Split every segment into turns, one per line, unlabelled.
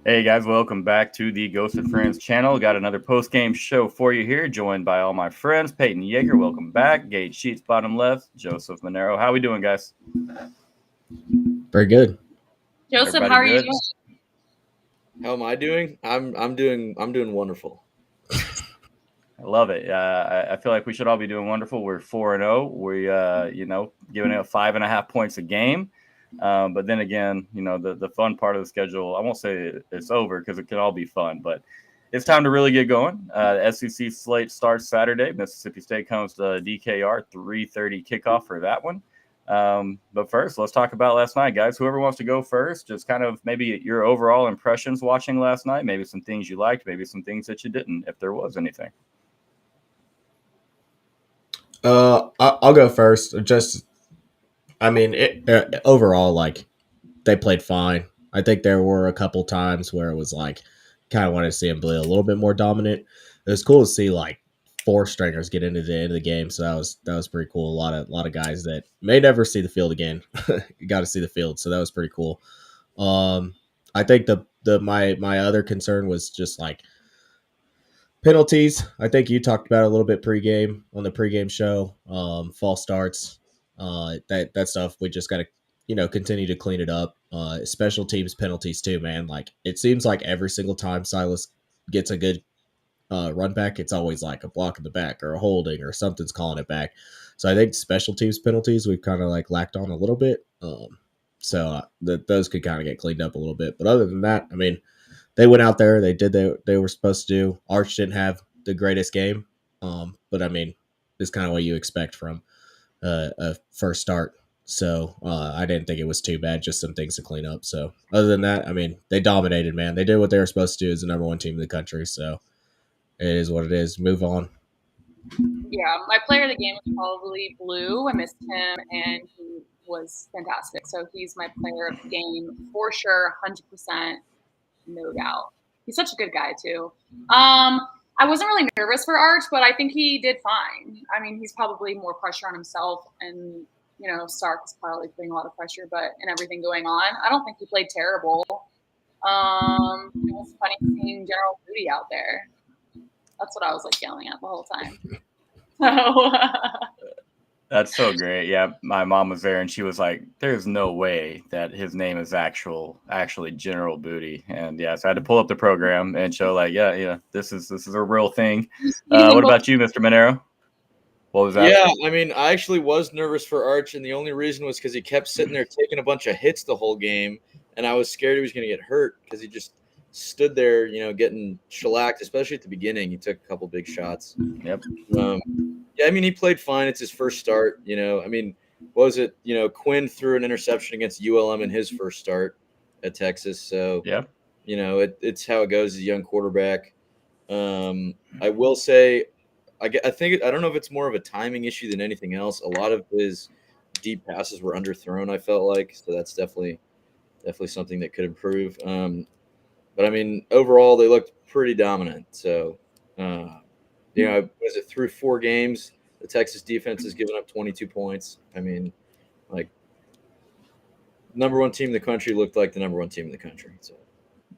Hey guys, welcome back to the Ghost of Friends channel. Got another post-game show for you here, joined by all my friends. Peyton Yeager, welcome back. Gage Sheets, bottom left. Joseph Monero. How we doing, guys?
Very good.
Joseph,
Everybody
how are you
good?
doing?
How am I doing? I'm doing wonderful.
I love it. I feel like we should all be doing wonderful. We're 4-0. We, giving it 5.5 points a game. But then again, the fun part of the schedule, I won't say it's over because it can all be fun, but it's time to really get going. The SEC slate starts Saturday. Mississippi State comes to DKR, 3:30 kickoff for that one. But first, let's talk about last night, guys. Whoever wants to go first, just kind of maybe your overall impressions watching last night, maybe some things you liked, maybe some things that you didn't, if there was anything.
I'll go first. Overall, like, they played fine. I think there were a couple times where it was like, kind of wanted to see them play a little bit more dominant. It was cool to see like four stringers get into the end of the game, so that was pretty cool. A lot of guys that may never see the field again got to see the field, so that was pretty cool. I think my other concern was just like penalties. I think you talked about it a little bit pregame on the pregame show. False starts, that stuff. We just got to continue to clean it up. Special teams penalties too, man. Like, it seems like every single time Silas gets a good run back, it's always like a block in the back or a holding or something's calling it back. So I think special teams penalties we've kind of like lacked on a little bit. Those could kind of get cleaned up a little bit. But other than that, I mean, they went out there, they were supposed to do. Arch didn't have the greatest game, but I mean, it's kind of what you expect from a first start. So I didn't think it was too bad, just some things to clean up. So other than that, I mean, they dominated, man. They did what they were supposed to do as the number one team in the country. So it is what it is. Move on.
Yeah, my player of the game was probably Blue. I missed him, and he was fantastic. So he's my player of the game for sure, 100%, no doubt. He's such a good guy too. I wasn't really nervous for Arch, but I think he did fine. I mean, he's probably more pressure on himself, and Stark is probably putting a lot of pressure, but and everything going on, I don't think he played terrible. It was funny seeing General Booty out there. That's what I was like yelling at the whole time. So
That's so great. Yeah, my mom was there and she was like, "There's no way that his name is actually General Booty." And yeah, so I had to pull up the program and show like, yeah, this is a real thing. What about you, Mr. Monero? What was that?
Yeah, I mean, I actually was nervous for Arch, and the only reason was because he kept sitting there taking a bunch of hits the whole game, and I was scared he was going to get hurt because he just stood there, getting shellacked, especially at the beginning. He took a couple big shots.
Yep.
Yeah, I mean, he played fine. It's his first start. I mean, what was it? Quinn threw an interception against ULM in his first start at Texas. So,
yeah,
it's how it goes as a young quarterback. I will say, I don't know if it's more of a timing issue than anything else. A lot of his deep passes were underthrown, I felt like. So that's definitely something that could improve. But I mean, overall, they looked pretty dominant. So, was it through 4 games? The Texas defense has given up 22 points. I mean, like, number one team in the country looked like the number one team in the country. So,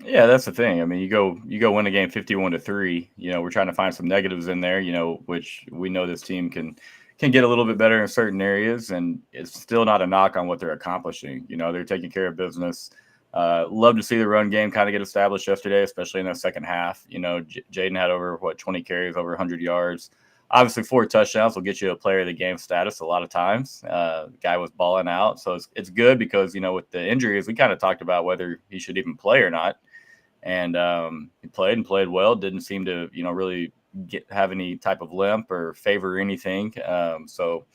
yeah, that's the thing. I mean, you go win a game 51-3. We're trying to find some negatives in there. Which we know this team can get a little bit better in certain areas, and it's still not a knock on what they're accomplishing. They're taking care of business. Love to see the run game kind of get established yesterday, especially in that second half. Jaden had over 20 carries, over 100 yards. Obviously, 4 touchdowns will get you a player of the game status a lot of times. The guy was balling out, so it's good because with the injuries, we kind of talked about whether he should even play or not, and he played well. Didn't seem to really have any type of limp or favor anything. So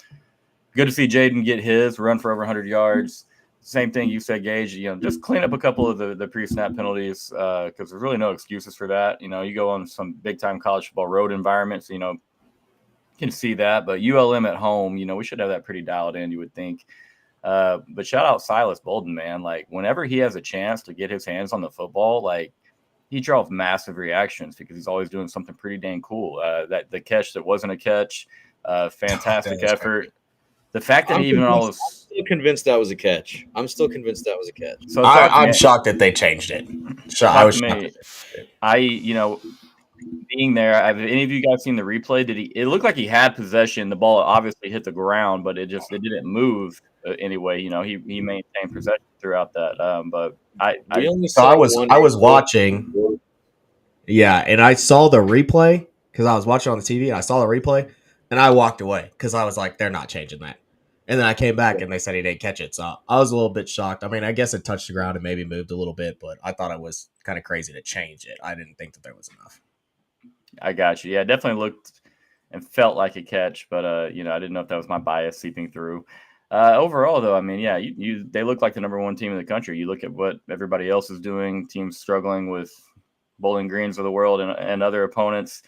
good to see Jaden get his run for over 100 yards. same thing you said, Gage. Just clean up a couple of the pre-snap penalties because there's really no excuses for that. You go on some big-time college football road environments, you can see that. But ULM at home, we should have that pretty dialed in, you would think. But shout out Silas Bolden, man. Like, whenever he has a chance to get his hands on the football, like, he draws massive reactions because he's always doing something pretty dang cool. That the catch that wasn't a catch, fantastic effort.
Crazy.
The fact that
I'm still convinced that was a catch. So
I'm shocked that they changed it. So I was shocked.
Being there, have any of you guys seen the replay? It looked like he had possession. The ball obviously hit the ground, but it didn't move anyway. He maintained possession throughout that. But I
was watching. Yeah, and I saw the replay because I was watching on the TV. And I saw the replay, and I walked away because I was like, "They're not changing that." And then I came back, and they said he didn't catch it. So I was a little bit shocked. I mean, I guess it touched the ground and maybe moved a little bit, but I thought it was kind of crazy to change it. I didn't think that there was enough.
I got you. Yeah, it definitely looked and felt like a catch, but I didn't know if that was my bias seeping through. Overall, though, I mean, yeah, they look like the number one team in the country. You look at what everybody else is doing, teams struggling with Bowling Greens of the world and other opponents.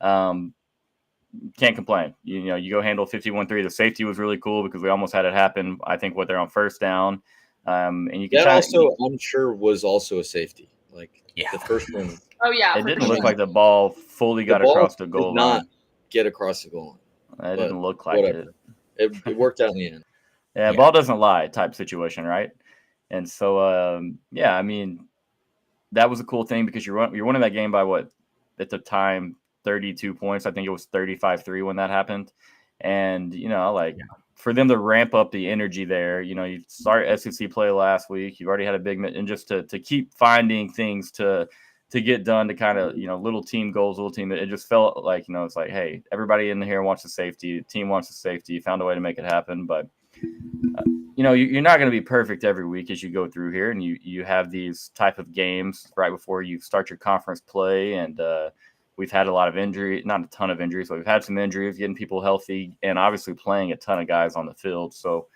Can't complain. You go handle 51-3. The safety was really cool because we almost had it happen. I think they're on first down. And you can
I'm sure was also a safety. The first one.
Oh yeah.
It didn't look like the ball fully got across the goal line.
Not get across the goal line.
It didn't look like it.
It worked out in the end.
Yeah, ball doesn't lie type situation, right? And so, I mean, that was a cool thing because you're winning that game by what at the time 32 points. I think it was 35-3 when that happened, and for them to ramp up the energy there. You start SEC play last week. You've already had a big and just to keep finding things to get done to kind of little team goals, little team. It just felt like it's like, hey, everybody in here wants the safety. The team wants the safety. You found a way to make it happen, but. You're not going to be perfect every week as you go through here, and you have these type of games right before you start your conference play, and we've had a lot of injury, not a ton of injuries, but we've had some injuries, getting people healthy, and obviously playing a ton of guys on the field. So,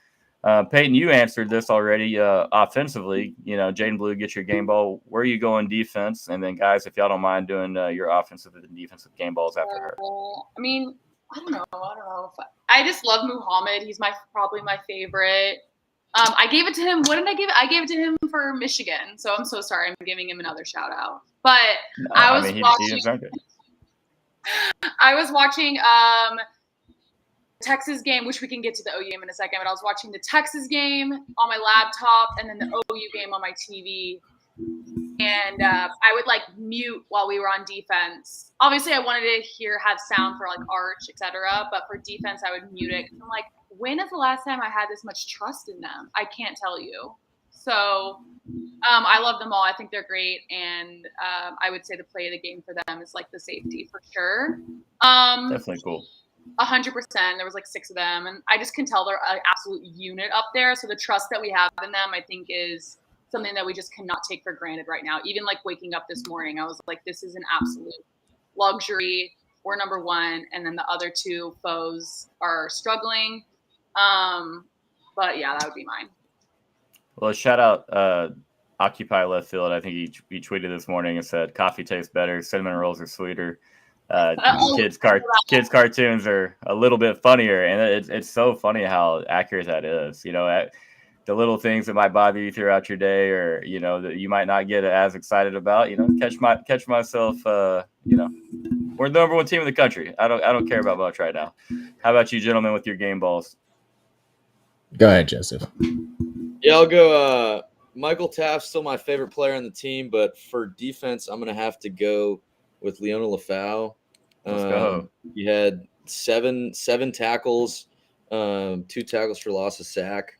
Peyton, you answered this already. Offensively, Jaden Blue, get your game ball. Where are you going defense? And then, guys, if y'all don't mind doing your offensive and defensive game balls after her.
I mean, I don't know. I just love Muhammad. He's probably my favorite. I gave it to him. What did I give it? I gave it to him for Michigan. So I'm so sorry. I'm giving him another shout out. But I was watching Texas game, which we can get to the OU game in a second. But I was watching the Texas game on my laptop and then the OU game on my TV. And I would mute while we were on defense. Obviously, I wanted to have sound for Arch, etc. But for defense, I would mute it. I'm like, when is the last time I had this much trust in them? I can't tell you. So I love them all. I think they're great. And I would say the play of the game for them is the safety for sure.
Definitely cool.
100%. There was 6 of them. And I just can tell they're an absolute unit up there. So the trust that we have in them, I think, is something that we just cannot take for granted right now. Even waking up this morning, I was like, this is an absolute luxury. We're number one. And then the other 2 foes are struggling. But yeah, that would be mine.
Well, shout out Occupy Left Field. I think he tweeted this morning and said, coffee tastes better, cinnamon rolls are sweeter. Kids cartoons are a little bit funnier, and it's so funny how accurate that is. The little things that might bother you throughout your day, or that you might not get as excited about. Catch myself. We're the number one team in the country. I don't care about much right now. How about you, gentlemen, with your game balls?
Go ahead, Joseph.
Yeah, I'll go. Michael Taft's still my favorite player on the team, but for defense, I'm going to have to go with Leona Lafau.
Let's go.
He had seven tackles, 2 tackles for loss of sack.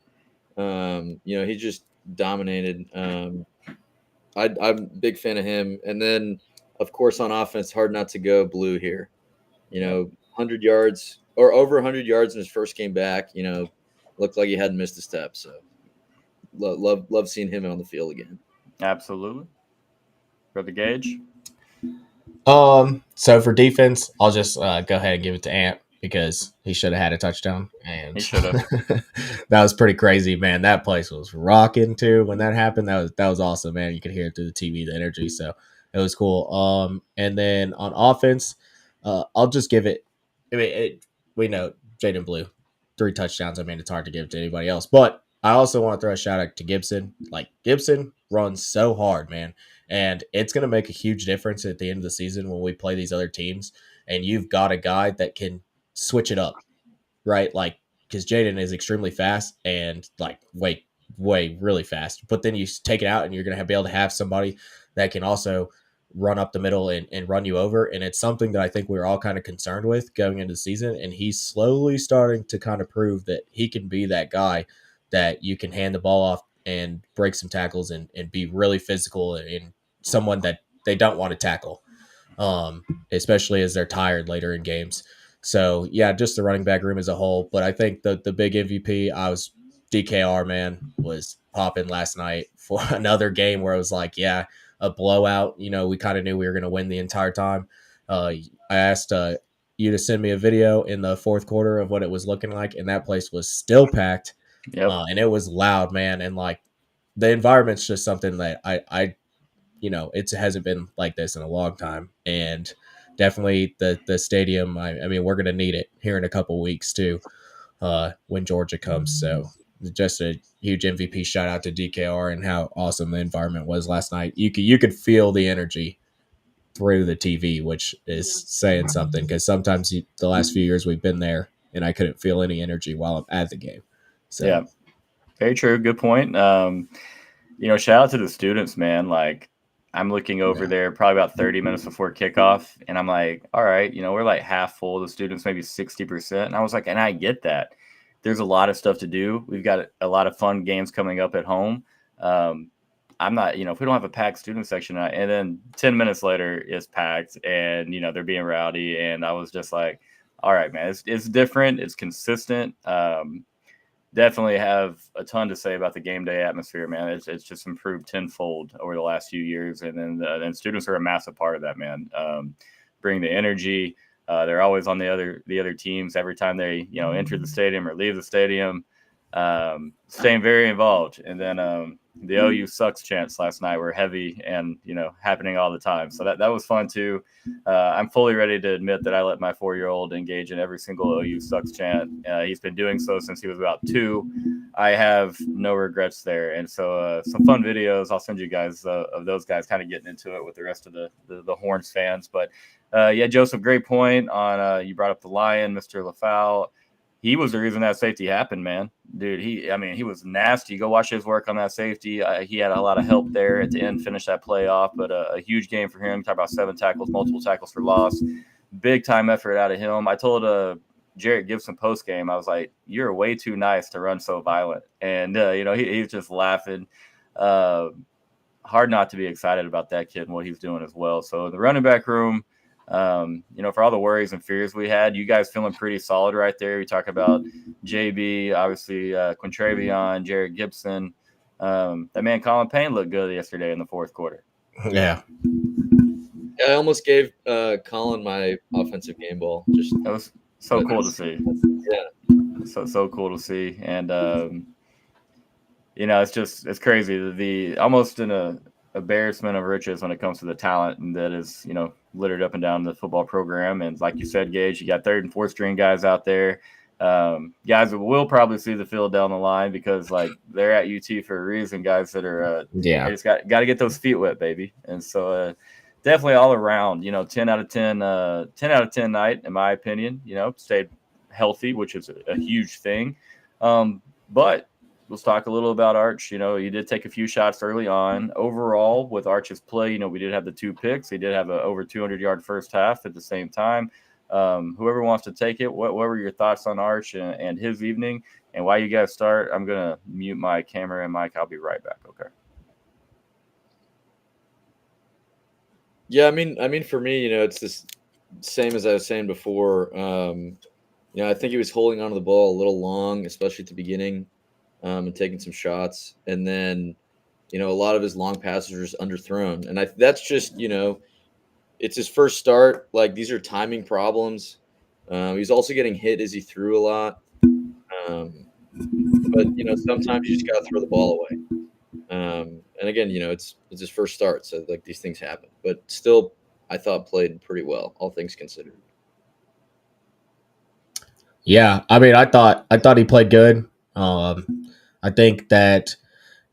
He just dominated. I'm a big fan of him. And then, of course, on offense, hard not to go Blue here. 100 yards or over 100 yards in his first game back. Looked like he hadn't missed a step. So love seeing him on the field again.
Absolutely. Brother Gage.
So for defense, I'll just go ahead and give it to Ant. because he should have had a touchdown, and
He should have.
that was pretty crazy, man. That place was rocking too when that happened. That was awesome, man. You could hear it through the TV, the energy. So it was cool. And then on offense, I'll just give it. I mean, we know Jaden Blue, 3 touchdowns. I mean, it's hard to give to anybody else, but I also want to throw a shout out to Gibson. Like, Gibson runs so hard, man, and it's going to make a huge difference at the end of the season when we play these other teams. And you've got a guy that can switch it up, right? Like, because Jaden is extremely fast and like way really fast. But then you take it out and you're going to be able to have somebody that can also run up the middle and run you over. And it's something that I think we we're all kind of concerned with going into the season. And he's slowly starting to kind of prove that he can be that guy that you can hand the ball off and break some tackles and be really physical and someone that they don't want to tackle, especially as they're tired later in games. So yeah, just the running back room as a whole. But I think the big MVP, I was DKR, man, was popping last night for another game where it was like, yeah, a blowout. You know, we kind of knew we were going to win the entire time. I asked you to send me a video in the fourth quarter of what it was looking like, and that place was still packed.
Yep.
And it was loud, man. And like the environment's just something that I you know, it hasn't been like this in a long time. And definitely the stadium, I mean, we're going to need it here in a couple weeks too, when Georgia comes. So just a huge MVP shout out to DKR and how awesome the environment was last night. You could feel the energy through the TV, which is saying something, because sometimes the last few years we've been there and I couldn't feel any energy while I'm at the game. So
yeah, very true. Good point. You know, shout out to the students, man. Like, I'm looking over there probably about 30 minutes before kickoff, and I'm like, all right, you know, we're like half full. The students maybe 60%. And I was like, and I get that. There's a lot of stuff to do. We've got a lot of fun games coming up at home. I'm not, you know, if we don't have a packed student section, and then 10 minutes later it's packed, and, you know, they're being rowdy. And I was just like, all right, man, it's different. It's consistent. Definitely have a ton to say about the game day atmosphere, man. It's just improved tenfold over the last few years, and then students are a massive part of that, man. Bring the energy. They're always on the other teams every time they, you know, enter the stadium or leave the stadium. Staying very involved, and then the OU sucks chants last night were heavy and, you know, happening all the time. So that was fun too. I'm fully ready to admit that I let my 4-year-old engage in every single OU sucks chant. He's been doing so since he was about 2. I have no regrets there. And so some fun videos I'll send you guys of those guys kind of getting into it with the rest of the Horns fans. But yeah, Joseph, great point on you brought up the Lion, Mr. LaFowl. He was the reason that safety happened, man. Dude, he was nasty. Go watch his work on that safety. He had a lot of help there at the end, finish that play off, but a huge game for him. Talk about 7 tackles, multiple tackles for loss. Big time effort out of him. I told Jarrett Gibson post game, I was like, you're way too nice to run so violent. And, you know, he's just laughing. Hard not to be excited about that kid and what he's doing as well. So the running back room, you know, for all the worries and fears we had, you guys feeling pretty solid right there. We talk about JB, obviously Quintravion, Jarrett Gibson. That man Colin Payne looked good yesterday in the fourth quarter.
Yeah.
I almost gave Colin my offensive game ball.
That was so cool to see.
Yeah.
So cool to see. And you know, it's crazy. The almost an embarrassment of riches when it comes to the talent that is, you know, littered up and down the football program. And like you said, Gage, you got 3rd and 4th string guys out there. Guys that will probably see the field down the line because, like, they're at UT for a reason. Guys that are they just got to get those feet wet, baby. And so definitely all around, you know, 10 out of 10 night, in my opinion. You know, stayed healthy, which is a huge thing. But let's talk a little about Arch. You know, he did take a few shots early on. Overall, with Arch's play, you know, we did have the 2 picks. He did have a over 200-yard first half at the same time. Whoever wants to take it, what were your thoughts on Arch and his evening? And while you guys start, I'm going to mute my camera and mic. I'll be right back, okay?
Yeah, I mean, for me, you know, it's the same as I was saying before. You know, I think he was holding onto the ball a little long, especially at the beginning. And taking some shots, and then, you know, a lot of his long passes are just underthrown, and that's just, you know, it's his first start. Like, these are timing problems. He's also getting hit as he threw a lot. But sometimes you just got to throw the ball away. And again, it's his first start, so like these things happen. But still, I thought played pretty well, all things considered.
Yeah, I mean, I thought he played good. I think that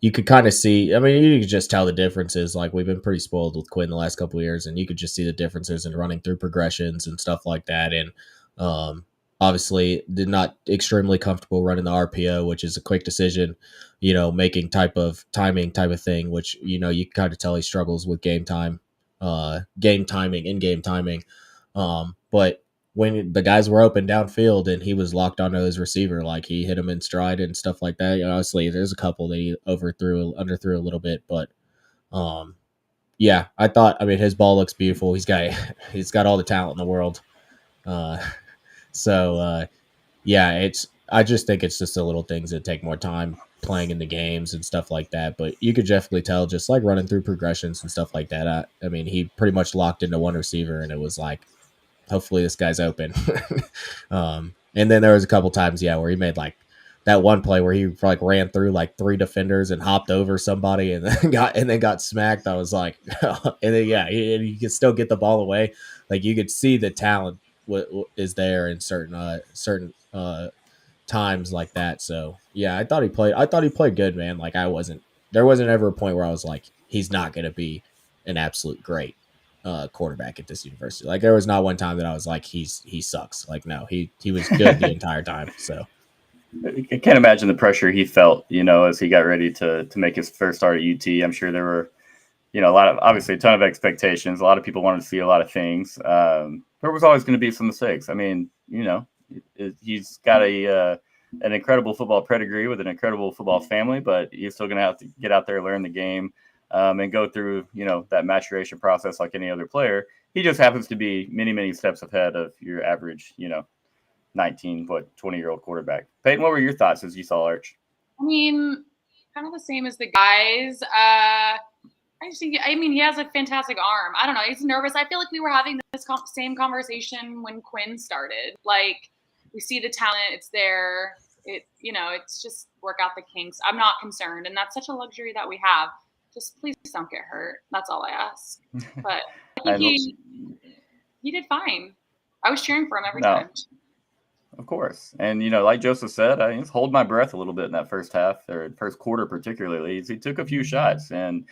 you could kind of see. I mean, you could just tell the differences. Like we've been pretty spoiled with Quinn the last couple of years, and you could just see the differences in running through progressions and stuff like that. And obviously, did not extremely comfortable running the RPO, which is a quick decision, making type of timing type of thing, which you can kind of tell he struggles with game timing, in-game timing. But when the guys were open downfield and he was locked onto his receiver, like he hit him in stride and stuff like that. Honestly, there's a couple that he underthrew a little bit, but yeah, I mean, his ball looks beautiful. He's got all the talent in the world. Yeah, I just think it's just the little things that take more time playing in the games and stuff like that. But you could definitely tell just like running through progressions and stuff like that. I mean, he pretty much locked into one receiver and it was like, hopefully this guy's open. And then there was a couple times, where he made like that one play where he like ran through like 3 defenders and hopped over somebody and then got smacked. I was like, and then he could still get the ball away. Like you could see the talent is there in certain times like that. So yeah, I thought he played good, man. Like there wasn't ever a point where I was like, he's not going to be an absolute great quarterback at this university. Like there was not one time that I was like, he sucks. Like no, he was good the entire time. So
I can't imagine the pressure he felt, as he got ready to make his first start at UT. I'm sure there were, obviously a ton of expectations. A lot of people wanted to see a lot of things. There was always going to be some mistakes. I mean, he's got an incredible football pedigree with an incredible football family, but he's still going to have to get out there, learn the game, and go through, that maturation process like any other player. He just happens to be many, many steps ahead of your average, 20-year-old quarterback. Peyton, what were your thoughts as you saw Arch?
I mean, kind of the same as the guys. I mean, he has a fantastic arm. I don't know. He's nervous. I feel like we were having this same conversation when Quinn started. Like, we see the talent. It's there. It's just work out the kinks. I'm not concerned. And that's such a luxury that we have. Just please don't get hurt. That's all I ask. But I think he did fine. I was cheering for him every time.
Of course. And, like Joseph said, I just hold my breath a little bit in that first half or first quarter particularly. He took a few shots. And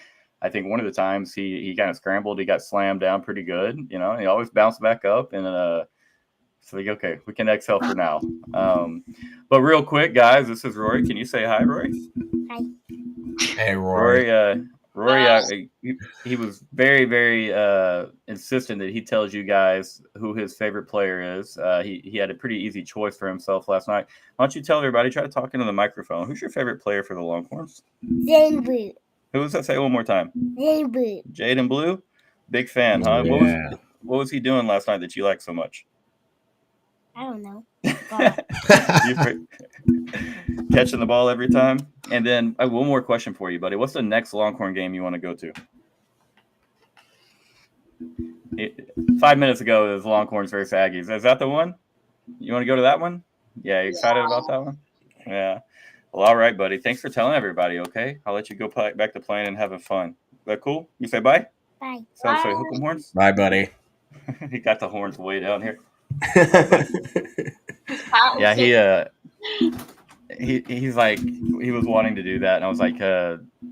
I think one of the times he kind of scrambled, he got slammed down pretty good. He always bounced back up. And so like, okay, we can exhale for now. But real quick, guys, this is Rory. Can you say hi, Rory?
Hi.
Hey, Rory.
Rory, he was very, very insistent that he tells you guys who his favorite player is. He had a pretty easy choice for himself last night. Why don't you tell everybody, try to talk into the microphone. Who's your favorite player for the Longhorns?
Jaden Blue.
Who was that? Say it one more time.
Jaden Blue.
Jaden Blue? Big fan, huh?
Yeah.
What was he doing last night that you liked so much?
I don't know.
Catching the ball every time. And then one more question for you, buddy. What's the next Longhorn game you want to go to? 5 minutes ago, it was Longhorns versus Aggies. Is that the one? You want to go to that one? Yeah, you excited about that one? Yeah. Well, all right, buddy. Thanks for telling everybody, okay? I'll let you go back to playing and having fun. Is that cool? You say bye?
Bye.
So hook 'em horns?
Bye, buddy.
He got the horns way down here.
Yeah,
he's like, he was wanting to do that, and I was like,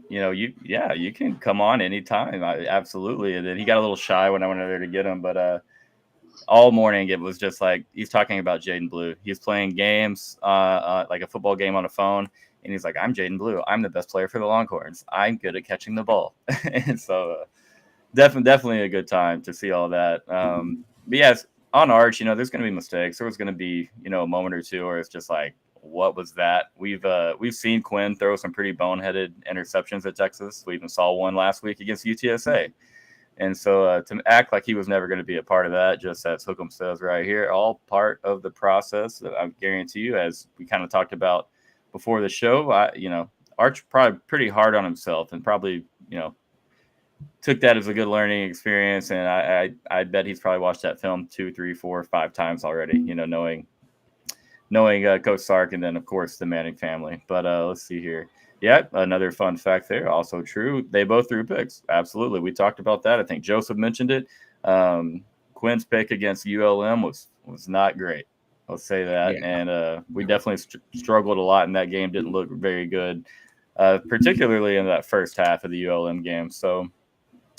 you can come on anytime, absolutely. And then he got a little shy when I went over there to get him, but all morning it was just like he's talking about Jaden Blue. He's playing games, like a football game on a phone, and he's like, I'm Jaden Blue. I'm the best player for the Longhorns. I'm good at catching the ball, and so definitely a good time to see all that. But yes. On Arch, there's going to be mistakes. There was going to be, a moment or two where it's just like, what was that? We've seen Quinn throw some pretty boneheaded interceptions at Texas. We even saw one last week against UTSA. And so to act like he was never going to be a part of that, just as Hookem says right here, all part of the process. I guarantee you, as we kind of talked about before the show, Arch probably pretty hard on himself and probably, took that as a good learning experience, and I bet he's probably watched that film 2, 3, 4, 5 times already. Knowing Coach Sark, and then of course the Manning family. But let's see here. Yeah, another fun fact there, also true. They both threw picks. Absolutely, we talked about that. I think Joseph mentioned it. Quinn's pick against ULM was not great. Let's say that, and we definitely struggled a lot in that game. Didn't look very good, particularly in that first half of the ULM game. So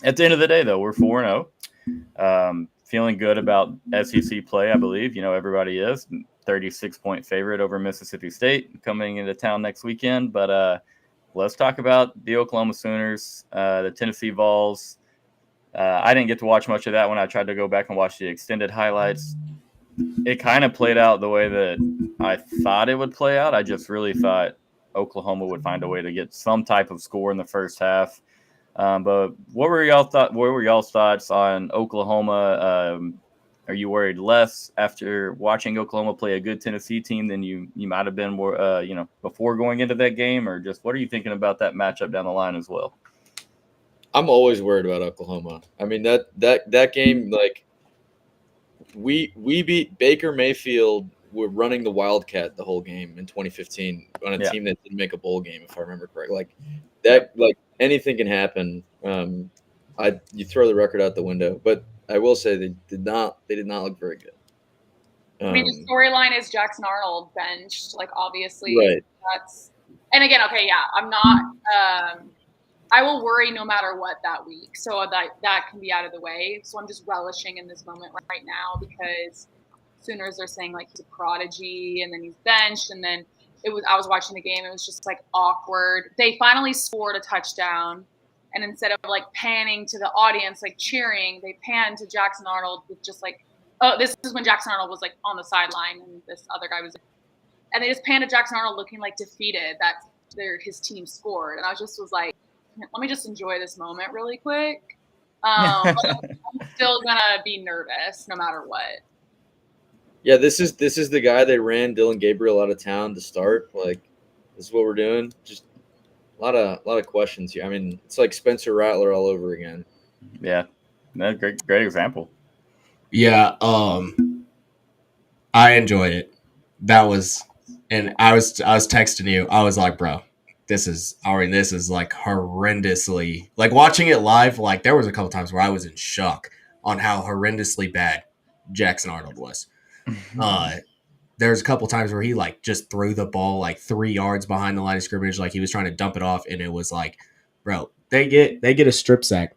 at the end of the day, though, we're 4-0. Feeling good about SEC play, I believe. Everybody is 36-point favorite over Mississippi State coming into town next weekend. But let's talk about the Oklahoma Sooners, the Tennessee Vols. I didn't get to watch much of that when I tried to go back and watch the extended highlights. It kind of played out the way that I thought it would play out. I just really thought Oklahoma would find a way to get some type of score in the first half. But what were y'all's thoughts on Oklahoma? Are you worried less after watching Oklahoma play a good Tennessee team than you might have been more, before going into that game, or just what are you thinking about that matchup down the line as well?
I'm always worried about Oklahoma. I mean that game, like we beat Baker Mayfield. We're running the Wildcat the whole game in 2015 on a team that didn't make a bowl game, if I remember correctly. Like that, like anything can happen. You throw the record out the window, but I will say they did not look very good.
I mean, the storyline is Jackson Arnold benched. Like, obviously,
right.
That's. And again, okay, yeah, I'm not. I will worry no matter what that week, so that can be out of the way. So I'm just relishing in this moment right now because Sooners are saying like he's a prodigy, and then he's benched, and then I was watching the game. It was just like awkward. They finally scored a touchdown. And instead of like panning to the audience, like cheering, they panned to Jackson Arnold with just like, oh, this is when Jackson Arnold was like on the sideline and this other guy was, and they just panned to Jackson Arnold looking like defeated that his team scored. And I was like, let me just enjoy this moment really quick. I'm still gonna be nervous no matter what.
Yeah, this is the guy they ran Dylan Gabriel out of town to start. Like, this is what we're doing. Just a lot of questions here. I mean, it's like Spencer Rattler all over again.
Yeah, great example.
Yeah, I enjoyed it. That was, and I was texting you. I was like, bro, this is like horrendously, like watching it live. Like there was a couple times where I was in shock on how horrendously bad Jackson Arnold was. There's a couple times where he like just threw the ball like 3 yards behind the line of scrimmage, like he was trying to dump it off, and it was like, bro, they get a strip sack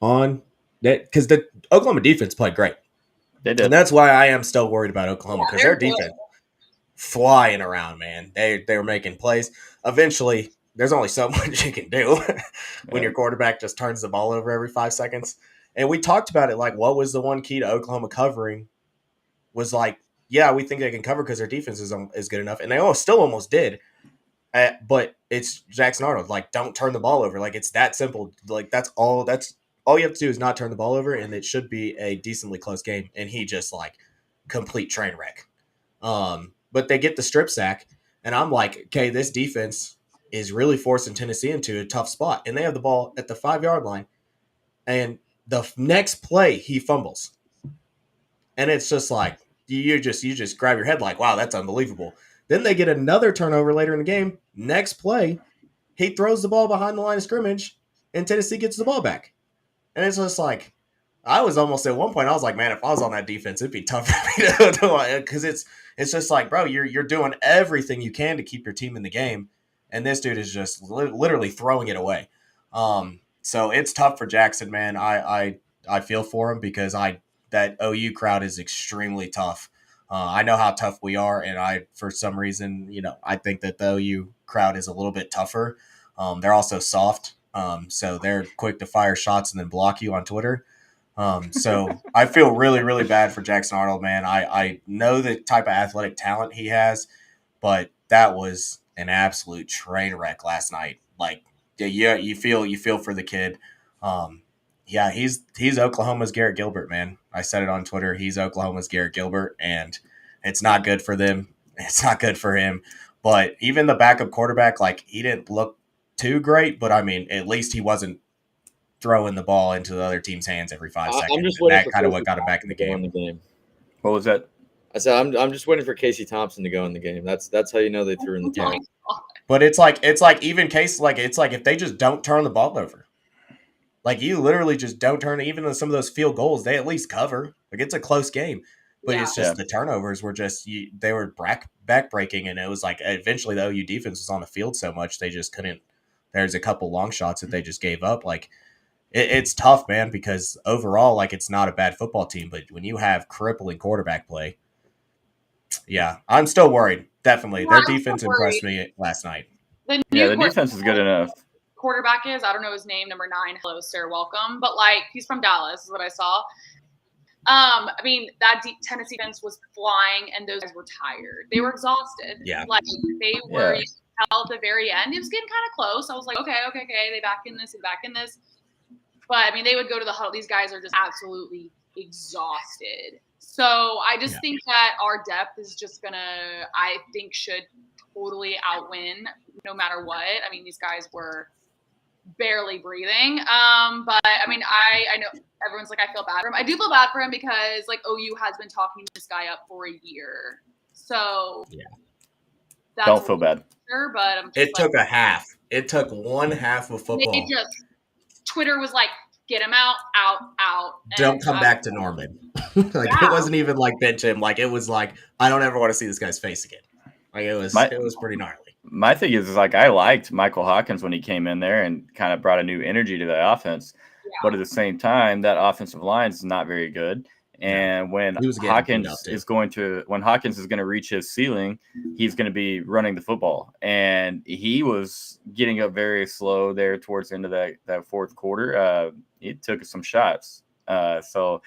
on that because the Oklahoma defense played great.
They did,
and that's why I am still worried about Oklahoma because their defense flying around, man. They were making plays. Eventually, there's only so much you can do when your quarterback just turns the ball over every 5 seconds. And we talked about it, like what was the one key to Oklahoma covering was like, yeah, we think they can cover because their defense is good enough, and they still almost did. But it's Jackson Arnold. Like, don't turn the ball over. Like, it's that simple. Like, that's all you have to do is not turn the ball over, and it should be a decently close game. And he just like complete train wreck. But they get the strip sack, and I'm like, okay, this defense is really forcing Tennessee into a tough spot, and they have the ball at the 5-yard line, and the next play he fumbles, and it's just like. You just grab your head like, wow, that's unbelievable. Then they get another turnover later in the game. Next play, he throws the ball behind the line of scrimmage, and Tennessee gets the ball back. And it's just like, I was almost at one point, I was like, man, if I was on that defense, it'd be tough for me to do because it's just like, bro, you're doing everything you can to keep your team in the game, and this dude is just literally throwing it away. So it's tough for Jackson, man. I feel for him because that OU crowd is extremely tough. I know how tough we are, and for some reason, I think that the OU crowd is a little bit tougher. They're also soft, so they're quick to fire shots and then block you on Twitter. So I feel really, really bad for Jackson Arnold, man. I know the type of athletic talent he has, but that was an absolute train wreck last night. Like, yeah, you feel for the kid. Yeah, he's Oklahoma's Garrett Gilbert, man. I said it on Twitter. He's Oklahoma's Garrett Gilbert, and it's not good for them. It's not good for him. But even the backup quarterback, like, he didn't look too great, but I mean, at least he wasn't throwing the ball into the other team's hands every 5 seconds.
I'm just
and
waiting
that
for
kind of what
Casey
got him back in the
Thompson to go
game.
What was that?
I said I'm just waiting for Casey Thompson to go in the game. That's how you know they threw in the towel.
But it's like even case like it's like if they just don't turn the ball over. Like you literally just don't turn even some of those field goals, they at least cover. Like it's a close game. But it's just the turnovers were just they were backbreaking, and it was like eventually the OU defense was on the field so much they just couldn't. There's a couple long shots that they just gave up. Like it's tough, man, because overall, like it's not a bad football team, but when you have crippling quarterback play, yeah, I'm still worried. Definitely, their defense impressed me last night.
The
defense is good enough.
Quarterback is, I don't know his name, number 9. Hello, sir, welcome. But like he's from Dallas, is what I saw. I mean, that Tennessee defense was flying, and those guys were tired. They were exhausted.
Yeah.
Like, they were, you could tell at the very end, it was getting kind of close. I was like, okay, they back in this. But, I mean, they would go to the huddle. These guys are just absolutely exhausted. So, I just think that our depth is just going to, I think, should totally outwin no matter what. I mean, these guys were barely breathing. But I mean, I know everyone's like, I feel bad for him. I do feel bad for him because like OU has been talking this guy up for a year. So
that's don't feel bad.
Sure, but
it took a half. It took one half of football.
Twitter was like, get him out.
Don't come back to Norman. Like it wasn't even like bench him. Like it was like, I don't ever want to see this guy's face again. Like it was pretty gnarly.
My thing is like I liked Michael Hawkins when he came in there and kind of brought a new energy to the offense. Yeah. But at the same time, that offensive line is not very good. And when Hawkins is going to reach his ceiling, he's going to be running the football. And he was getting up very slow there towards the end of that fourth quarter. It took some shots. So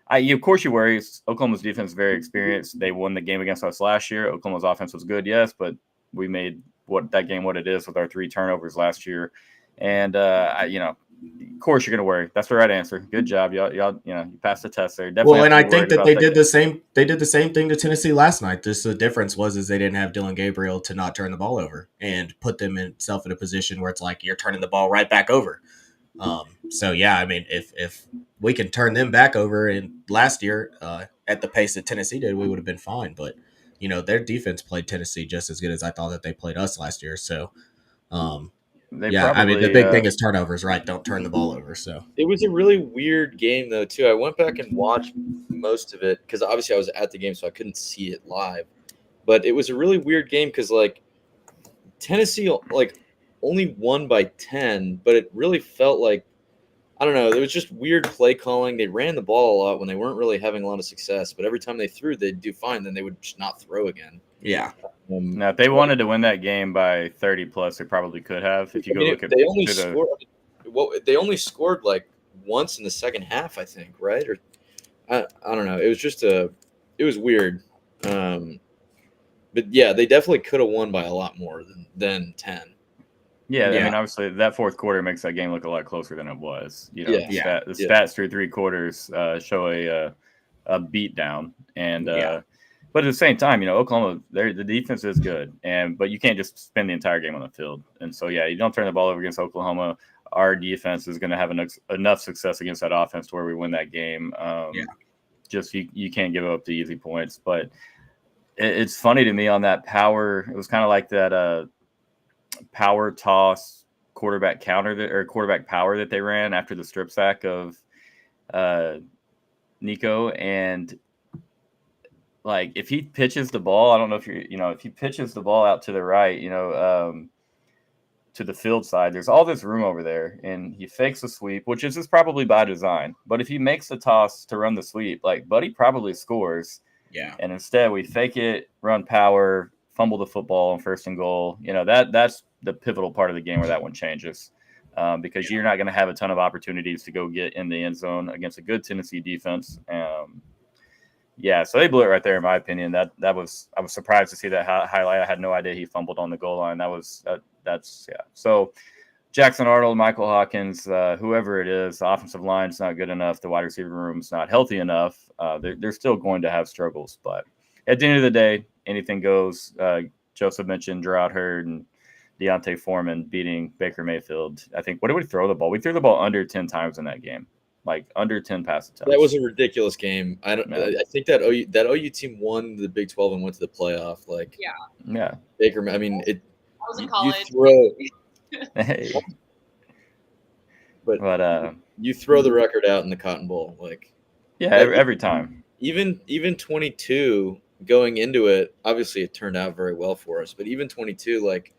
of course you worry. Oklahoma's defense is very experienced. They won the game against us last year. Oklahoma's offense was good, yes, but we made that game what it is with our 3 turnovers last year. And, of course you're going to worry. That's the right answer. Good job. Y'all you passed the test there. Definitely.
Well, and I think that they did the same. They did the same thing to Tennessee last night. The difference was they didn't have Dylan Gabriel to not turn the ball over and put them in a position where it's like you're turning the ball right back over. So yeah, I mean, if we can turn them back over in last year at the pace that Tennessee did, we would have been fine. But their defense played Tennessee just as good as I thought that they played us last year. So, I mean, the big thing is turnovers, right? Don't turn the ball over. So
it was a really weird game, though, too. I went back and watched most of it because obviously I was at the game, so I couldn't see it live. But it was a really weird game because, like, Tennessee, like, only won by 10, but it really felt like, I don't know, it was just weird play calling. They ran the ball a lot when they weren't really having a lot of success, but every time they threw, they'd do fine. Then they would just not throw again.
Yeah.
Now, if they wanted to win that game by 30 plus, they probably could have. If you look at
they only scored, they only scored like once in the second half, I think, right? Or I don't know. It was just it was weird. But yeah, they definitely could have won by a lot more than 10.
Yeah, I mean, obviously, that fourth quarter makes that game look a lot closer than it was. The stats through 3 quarters show a beat down, and but at the same time, Oklahoma, the defense is good, but you can't just spend the entire game on the field. And so, you don't turn the ball over against Oklahoma. Our defense is going to have enough success against that offense to where we win that game. Just you can't give up the easy points, but it's funny to me on that power. It was kind of like that. Power toss quarterback power that they ran after the strip sack of Nico, and like if he pitches the ball, I don't know if he pitches the ball out to the right, to the field side, there's all this room over there, and he fakes a sweep, which is just probably by design. But if he makes the toss to run the sweep, like Buddy probably scores.
Yeah.
And instead we fake it, run power, fumble the football on 1st and goal. That's the pivotal part of the game where that one changes, because you're not going to have a ton of opportunities to go get in the end zone against a good Tennessee defense. So they blew it right there, in my opinion. I was surprised to see that highlight. I had no idea he fumbled on the goal line. So Jackson Arnold, Michael Hawkins, whoever it is, the offensive line's not good enough. The wide receiver room's not healthy enough. They're still going to have struggles, but at the end of the day, anything goes. Joseph mentioned Gerard Hurd and Deontay Foreman beating Baker Mayfield. I think, what did we throw the ball? We threw the ball under 10 times in that game, like under 10 pass attempts.
That was a ridiculous game. I
Yeah.
think that OU team won the Big 12 and went to the playoff. Like,
Yeah.
Baker, I mean,
I was in
you
college.
Hey.
But you throw the record out in the Cotton Bowl, like
every time.
Even 22 going into it, obviously it turned out very well for us. But even 22, like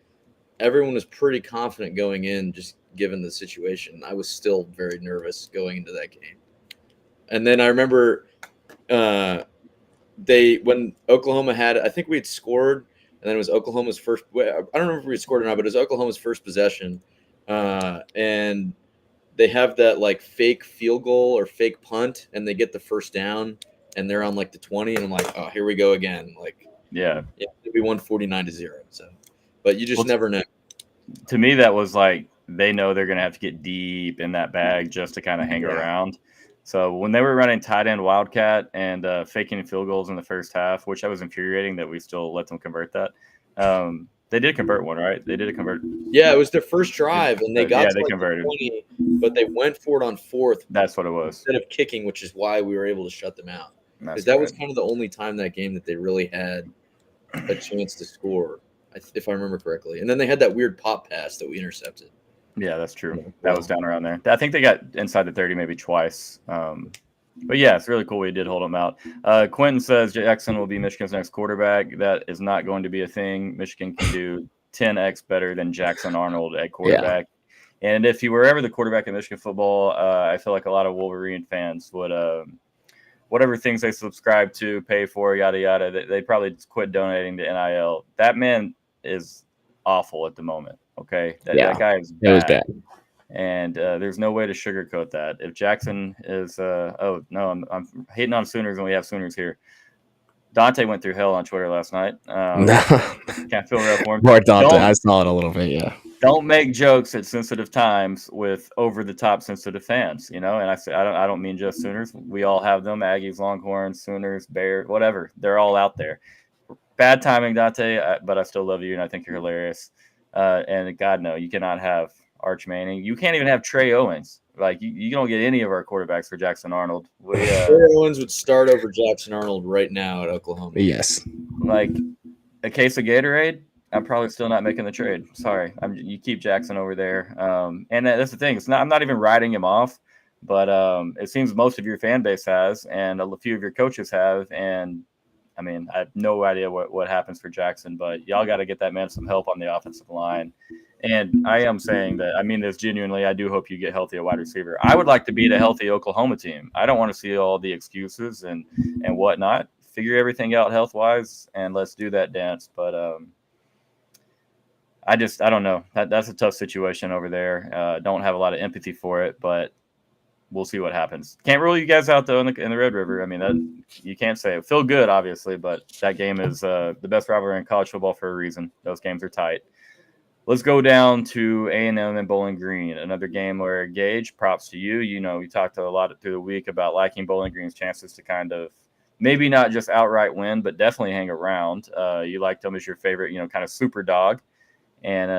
everyone was pretty confident going in, just given the situation. I was still very nervous going into that game. And then I remember when Oklahoma had, I think we had scored, and then it was Oklahoma's first. I don't remember if we scored or not, but it was Oklahoma's first possession, and they have that like fake field goal or fake punt, and they get the first down, and they're on like the 20, and I'm like, oh, here we go again. Like, we won 49-0. So, but you just never know.
To me, that was like they know they're going to have to get deep in that bag just to kind of hang around. So when they were running tight end wildcat and faking field goals in the first half, which I was infuriating that we still let them convert that. They did convert one, right? They did convert.
Yeah, it was their first drive, and they got
they converted.
20, but they went for it on fourth.
That's what it was.
Instead of kicking, which is why we were able to shut them out. Because that was kind of the only time that game that they really had a chance to score, if I remember correctly. And then they had that weird pop pass that we intercepted.
Yeah, that's true. That was down around there. I think they got inside the 30 maybe twice. But yeah, it's really cool we did hold them out. Quentin says Jackson will be Michigan's next quarterback. That is not going to be a thing. Michigan can do 10x better than Jackson Arnold at quarterback. Yeah. And if he were ever the quarterback in Michigan football, I feel like a lot of Wolverine fans would whatever things they subscribe to, pay for, yada, yada, they'd probably quit donating to NIL. That man is awful at the moment, okay? That guy is bad.
It was bad.
And there's no way to sugarcoat that. If Jackson is I'm hating on Sooners and we have Sooners here. Dante went through hell on Twitter last night. Can't feel real for him.
Poor Dante. I saw it a little bit, yeah.
Don't make jokes at sensitive times with over-the-top sensitive fans, And I say I don't mean just Sooners. We all have them: Aggies, Longhorns, Sooners, Bears, whatever. They're all out there. Bad timing, Dante, but I still love you, and I think you're hilarious. And God, no, you cannot have Arch Manning. You can't even have Trey Owens. Like, you don't get any of our quarterbacks for Jackson Arnold.
Trey Owens would start over Jackson Arnold right now at Oklahoma.
Yes.
Like a case of Gatorade, I'm probably still not making the trade. Sorry. You keep Jackson over there. And that's the thing. I'm not even writing him off, but it seems most of your fan base has, and a few of your coaches have. And I mean, I have no idea what happens for Jackson, but y'all got to get that man some help on the offensive line. And I am saying that, I mean this genuinely. I do hope you get healthy at wide receiver. I would like to beat a healthy Oklahoma team. I don't want to see all the excuses and whatnot. Figure everything out health-wise, and let's do that dance. But I don't know. That's a tough situation over there. Don't have a lot of empathy for it, but we'll see what happens. Can't rule you guys out, though, in the Red River. I mean, that you can't say it. Feel good, obviously, but that game is the best rivalry in college football for a reason. Those games are tight. Let's go down to A&M and Bowling Green, another game where Gage, props to you. You talked a lot through the week about liking Bowling Green's chances to kind of maybe not just outright win, but definitely hang around. You liked them as your favorite, kind of super dog. And,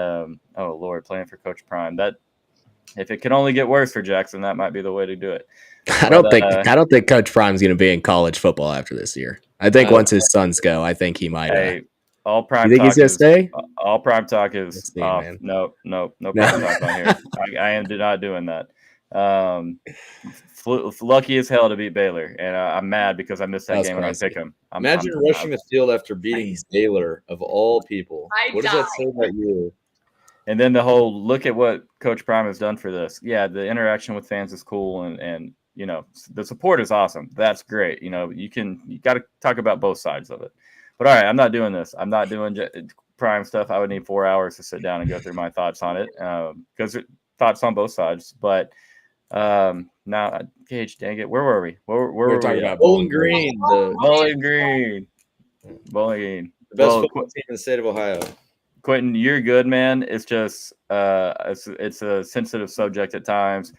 oh, Lord, playing for Coach Prime. That if it can only get worse for Jackson, that might be the way to do it.
I don't think Coach Prime's going to be in college football after this year. I think once his sons go, I think he might.
All prime.
You think he's going to stay?
All prime talk is off. No prime talk on here. I am not doing that. Lucky as hell to beat Baylor, and I'm mad because I missed that game and I pick him.
Imagine rushing the field after beating Baylor of all people. What does that say about you?
And then the whole look at what Coach Prime has done for this. Yeah, the interaction with fans is cool, and the support is awesome. That's great. You got to talk about both sides of it. But all right, I'm not doing this. I'm not doing Prime stuff. I would need 4 hours to sit down and go through my thoughts on it because thoughts on both sides. But now, Gage, dang it, where were we? Where were
talking
we
about Bowling Green.
Bowling Green.
The best football team in the state of Ohio.
Quentin, you're good, man. It's just it's a sensitive subject at times.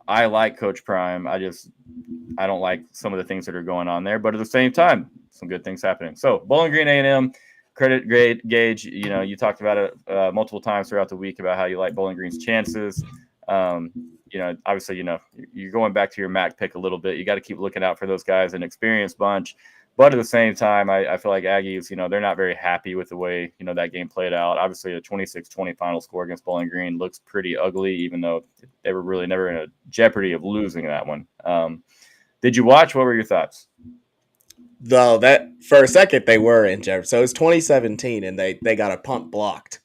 I like Coach Prime. I don't like some of the things that are going on there, but at the same time, some good things happening. So Bowling Green A&M, credit grade gauge. You know, you talked about it multiple times throughout the week about how you like Bowling Green's chances. You know, obviously, you know, you're going back to your MAC pick a little bit. You got to keep looking out for those guys, an experienced bunch. But at the same time, I feel like Aggies, you know, they're not very happy with the way, you know, that game played out. Obviously, a 26-20 final score against Bowling Green looks pretty ugly, even though they were really never in a jeopardy of losing that one. Did you watch? What were your thoughts?
Though that for a second they were in jeopardy. So it was 2017, and they got a punt blocked,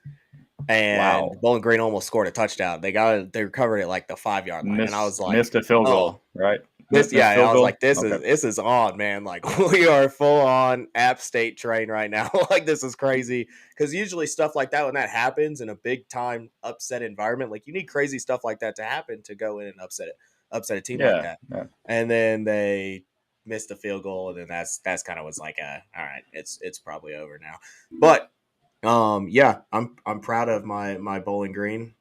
and
Wow.
Bowling Green almost scored a touchdown. They recovered it like the 5-yard line, and I was like,
missed a field goal, right? Missed
I
field
was
goal?
like, this
Okay.
is on, man. Like we are full on App State train right now. Like this is crazy because usually stuff like that, when that happens in a big time upset environment, like you need crazy stuff like that to happen to go in and upset a team like that.
Yeah.
And then they missed the field goal, and then that's kind of was like, all right, it's probably over now. But yeah, I'm proud of my Bowling Green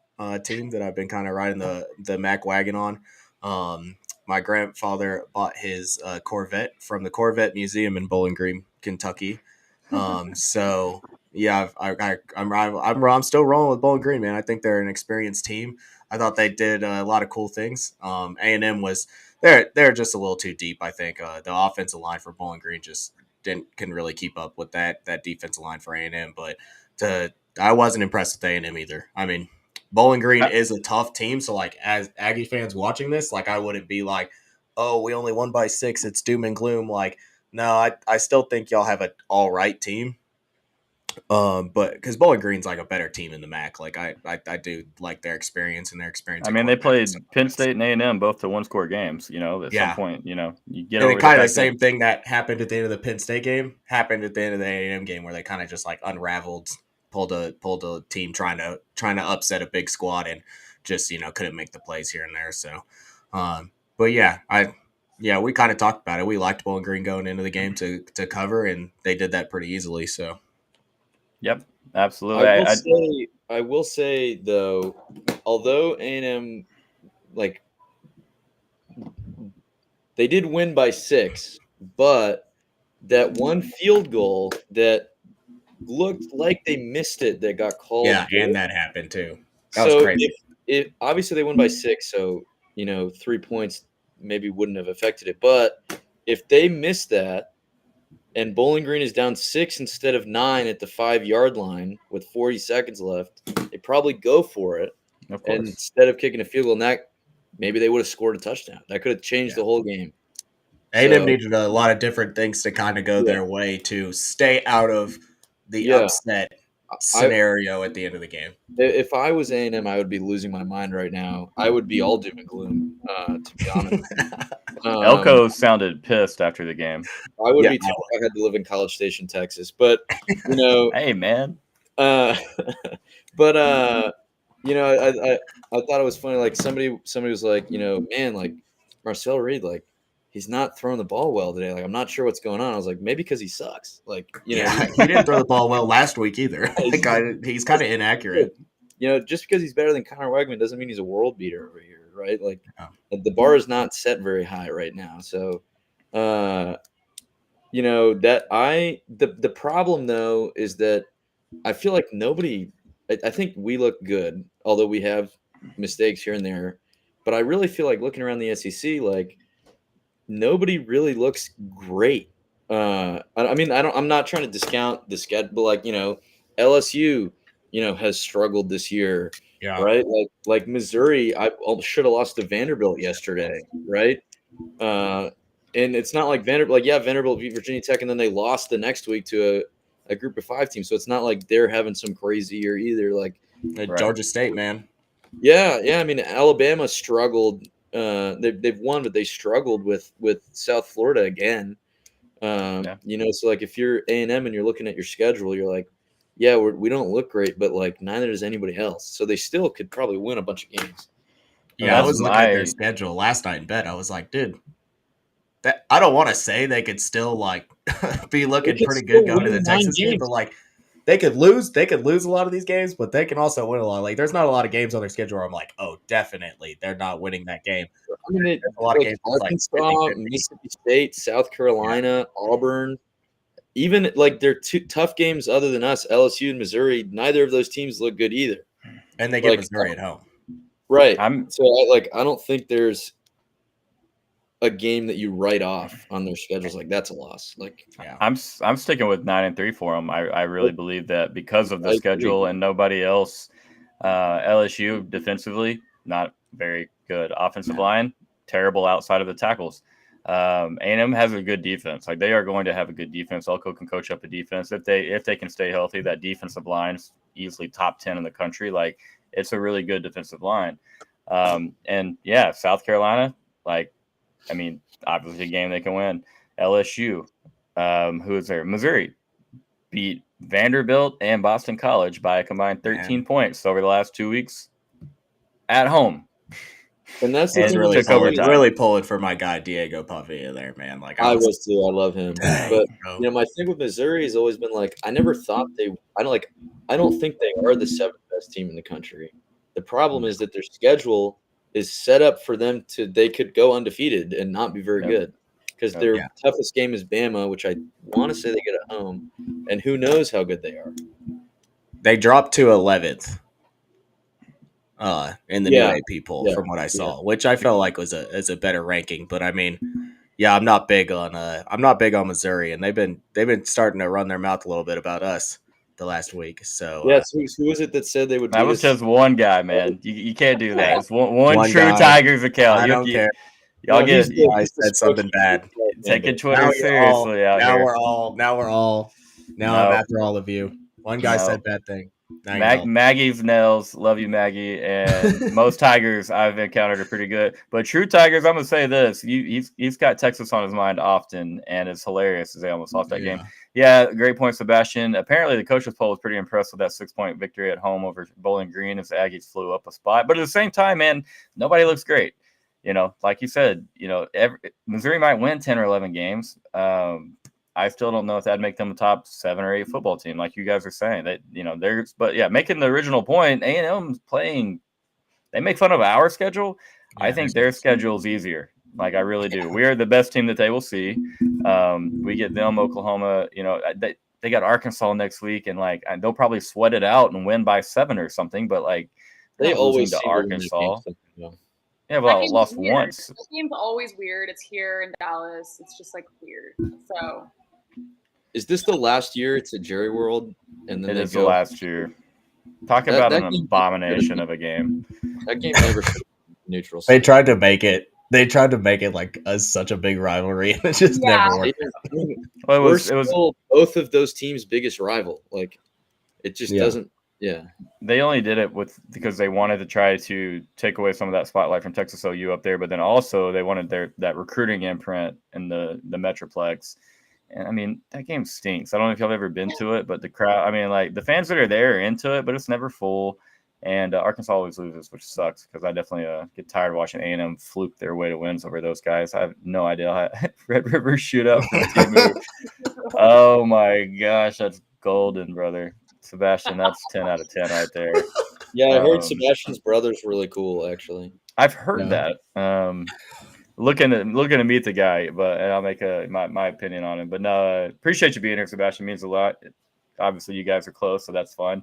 team that I've been kind of riding the Mac wagon on. My grandfather bought his Corvette from the Corvette Museum in Bowling Green, Kentucky. So yeah, I'm still rolling with Bowling Green, man. I think they're an experienced team. I thought they did a lot of cool things. A&M was they're just a little too deep. I think the offensive line for Bowling Green just couldn't really keep up with that defensive line for A&M. But I wasn't impressed with A&M either. I mean, Bowling Green is a tough team, so like as Aggie fans watching this, like I wouldn't be like, oh, we only won by 6, it's doom and gloom. Like, no, I still think y'all have an all right team. But because Bowling Green's like a better team in the MAC, like I do like their experience and their experience.
I mean, they played Penn State and A&M both to 1-score games. You know, at some point, you know, you get over
kind of the same thing that happened at the end of the Penn State game happened at the end of the A&M game, where they kind of just like unraveled, pulled a team trying to upset a big squad and just, you know, couldn't make the plays here and there. So, but yeah, we kind of talked about it. We liked Bowling Green going into the game to cover, and they did that pretty easily. So.
Yep, absolutely.
I will say though, although A&M, like, they did win by 6, but that one field goal that looked like they missed it that got called.
Yeah, and that happened too. That
was
crazy.
If obviously they won by 6, so, you know, 3 points maybe wouldn't have affected it. But if they missed that, and Bowling Green is down 6 instead of 9 at the 5-yard line with 40 seconds left, they probably go for it.
Of course.
And instead of kicking a field goal, and that maybe they would have scored a touchdown. That could have changed the whole game.
A&M needed a lot of different things to kind of go their way to stay out of the upset scenario at the end of the game.
If I was A&M, I would be losing my mind right now. I would be all doom and gloom, to be honest.
Elko sounded pissed after the game.
I would be too if I had to live in College Station, Texas. But, you know,
hey man.
But you know, I thought it was funny. Like somebody was like, you know, man, like Marcel Reed, like he's not throwing the ball well today. Like I'm not sure what's going on. I was like, maybe because he sucks. Like, you know,
he didn't throw the ball well last week either. He's kind of inaccurate.
You know, just because he's better than Connor Wegman doesn't mean he's a world beater over here, right? Like the bar is not set very high right now. So, you know, that the problem though is that I feel like nobody. I think we look good, although we have mistakes here and there. But I really feel like looking around the SEC, like nobody really looks great. I mean, I'm not trying to discount the schedule, but like, you know, LSU, you know, has struggled this year, right? Like Missouri, I should have lost to Vanderbilt yesterday, right? And it's not like Vanderbilt, Vanderbilt beat Virginia Tech, and then they lost the next week to a group of 5 team. So it's not like they're having some crazy year either. Like
Georgia State, man.
Yeah. I mean, Alabama struggled. They've won, but they struggled with South Florida again. You know, so like if you're A&M and you're looking at your schedule, you're like, yeah, we don't look great, but like neither does anybody else. So they still could probably win a bunch of games.
Yeah, I was looking at their schedule last night in bed. I was like, dude, I don't want to say they could still like be looking pretty good going to the Texas game, but like they could lose a lot of these games, but they can also win a lot. Like there's not a lot of games on their schedule where I'm like, oh, definitely they're not winning that game.
I mean,
a lot of games
Arkansas, like Mississippi State, South Carolina, Auburn, even like their two tough games other than us, LSU and Missouri, neither of those teams look good either.
And they get
Like,
Missouri at home.
Right.
I'm
So I don't think there's a game that you write off on their schedules. Like that's a loss. Like
Yeah.
I'm sticking with 9-3 for them. I really believe that because of the
I
schedule
agree.
and nobody else. LSU defensively not very good. Offensive line terrible outside of the tackles. A&M has a good defense. Like they are going to have a good defense. Elko can coach up a defense if they can stay healthy. That defensive line is easily top 10 in the country. Like it's a really good defensive line. And yeah, South Carolina. Like I mean, obviously a game they can win. LSU, who is there? Missouri beat Vanderbilt and Boston College by a combined 13 points over the last 2 weeks at home.
And that's the
And
thing.
Really pulling for my guy Diego Pavia there, man. Like
I was too. I love him.
Dang,
But
bro.
my thing with Missouri has always been like I never thought I don't think they are the 7th best team in the country. The problem is that their schedule is set up for them they could go undefeated and not be very good. Because their toughest game is Bama, which I want to say they get at home, and who knows how good they are.
They dropped to 11th in the new AP poll from what I saw, which I felt like was a better ranking. But I mean, yeah, I'm not big on Missouri, and they've been starting to run their mouth a little bit about us the last week. So
who was it that said they would?
That was just one guy, man. You can't do that. It's one true
guy.
Tigers account.
I don't care.
Y'all
I said something bad.
Taking Twitter seriously out here.
Now I'm after all of you. One guy said bad thing.
Maggie's nails. Love you, Maggie. And most Tigers I've encountered are pretty good. But true Tigers, I'm going to say this. He's got Texas on his mind often, and it's hilarious as they almost lost that game. Yeah, great point, Sebastian. Apparently, the coaches poll was pretty impressed with that 6-point victory at home over Bowling Green as the Aggies flew up a spot. But at the same time, man, nobody looks great. Like you said, Missouri might win 10 or 11 games. I still don't know if that'd make them a top 7 or 8 football team, like you guys are saying. That making the original point, A&M's playing. They make fun of our schedule. Yeah, I think their schedule's easier. Like I really do. We are the best team that they will see. We get them, Oklahoma. They got Arkansas next week, and they'll probably sweat it out and win by 7 or something. But
they always
to Arkansas. Yeah, well, lost once.
The game's always weird. It's here in Dallas. It's just weird. So,
is this the last year it's at Jerry World? And then
it is the last year. Talk about an abomination of a game.
That game never neutral.
They tried to make it. They tried to make it such a big rivalry, and it just never worked.
Well, it was
both of those teams' biggest rival. It just doesn't. Yeah,
they only did it because they wanted to try to take away some of that spotlight from Texas OU up there, but then also they wanted that recruiting imprint in the Metroplex. And I mean, that game stinks. I don't know if y'all have ever been to it, but the crowd, I mean, the fans that are there are into it, but it's never full. And Arkansas always loses, which sucks because I definitely get tired of watching A&M fluke their way to wins over those guys. I have no idea how Red River shootout. Oh my gosh, that's golden, brother. Sebastian, that's 10 out of 10 right there.
Yeah, I heard Sebastian's brother's really cool, actually.
I've heard that. Looking to meet the guy, but I'll make my opinion on him. But no, appreciate you being here, Sebastian. Means a lot. Obviously, you guys are close, so that's fun.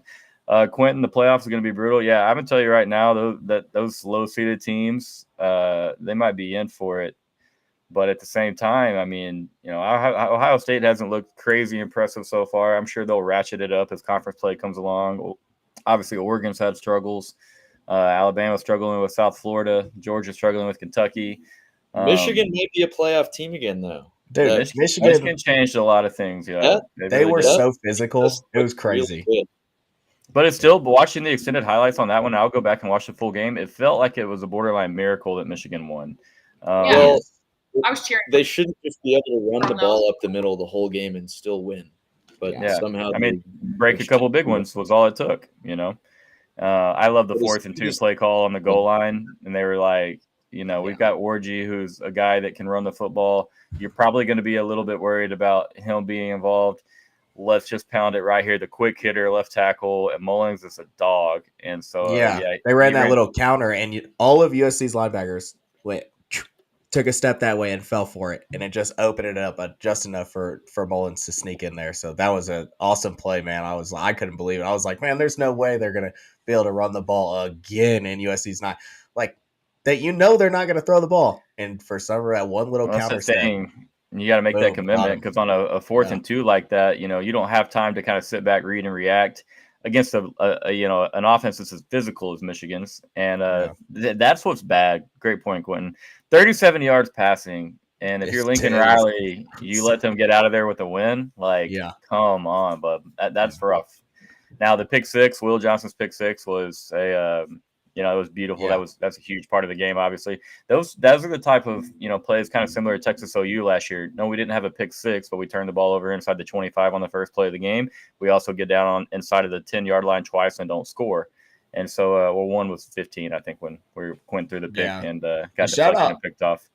Quentin, the playoffs are going to be brutal. Yeah, I'm going to tell you right now, those low-seeded teams, they might be in for it. But at the same time, I mean, Ohio State hasn't looked crazy impressive so far. I'm sure they'll ratchet it up as conference play comes along. Obviously, Oregon's had struggles. Alabama's struggling with South Florida. Georgia's struggling with Kentucky.
Michigan may be a playoff team again, though.
Dude,
Michigan changed a lot of things. Yeah,
they were so physical. It was crazy.
Really,
but it's still watching the extended highlights on that one. I'll go back and watch the full game. It felt like it was a borderline miracle that Michigan won.
Well, I was cheering.
They shouldn't just be able to run the ball up the middle the whole game and still win. But somehow,
I mean, break a couple big ones was all it took. I love the 4th and 2 play call on the goal line, and they were like, we've got Orji, who's a guy that can run the football. You're probably going to be a little bit worried about him being involved. Let's just pound it right here. The quick hitter, left tackle, and Mullings is a dog. And so,
they ran that little counter, and all of USC's linebackers went took a step that way and fell for it, and it just opened it up just enough for Mullins to sneak in there. So that was an awesome play, man. I couldn't believe it. I was like, man, there's no way they're gonna be able to run the ball again, and USC's not like that. They're not gonna throw the ball, and for some reason, that one little
Well, that's
counter
the
step,
thing. You got to make that
boom, got
commitment
him.
because on a 4th and 2 like that, you don't have time to kind of sit back, read, and react against an offense that's as physical as Michigan's, and that's what's bad. Great point, Quentin. 37 yards passing, and if you're Lincoln Riley, you let them get out of there with a win. Like, come on, bub. That's rough. Now the pick six, Will Johnson's pick six was it was beautiful.
Yeah.
That's a huge part of the game. Obviously, those are the type of plays kind of similar to Texas OU last year. No, we didn't have a pick six, but we turned the ball over inside the 25 on the first play of the game. We also get down on inside of the 10-yard line twice and don't score. And so, one was 15, I think, when we went through the pick and got deflected and picked off.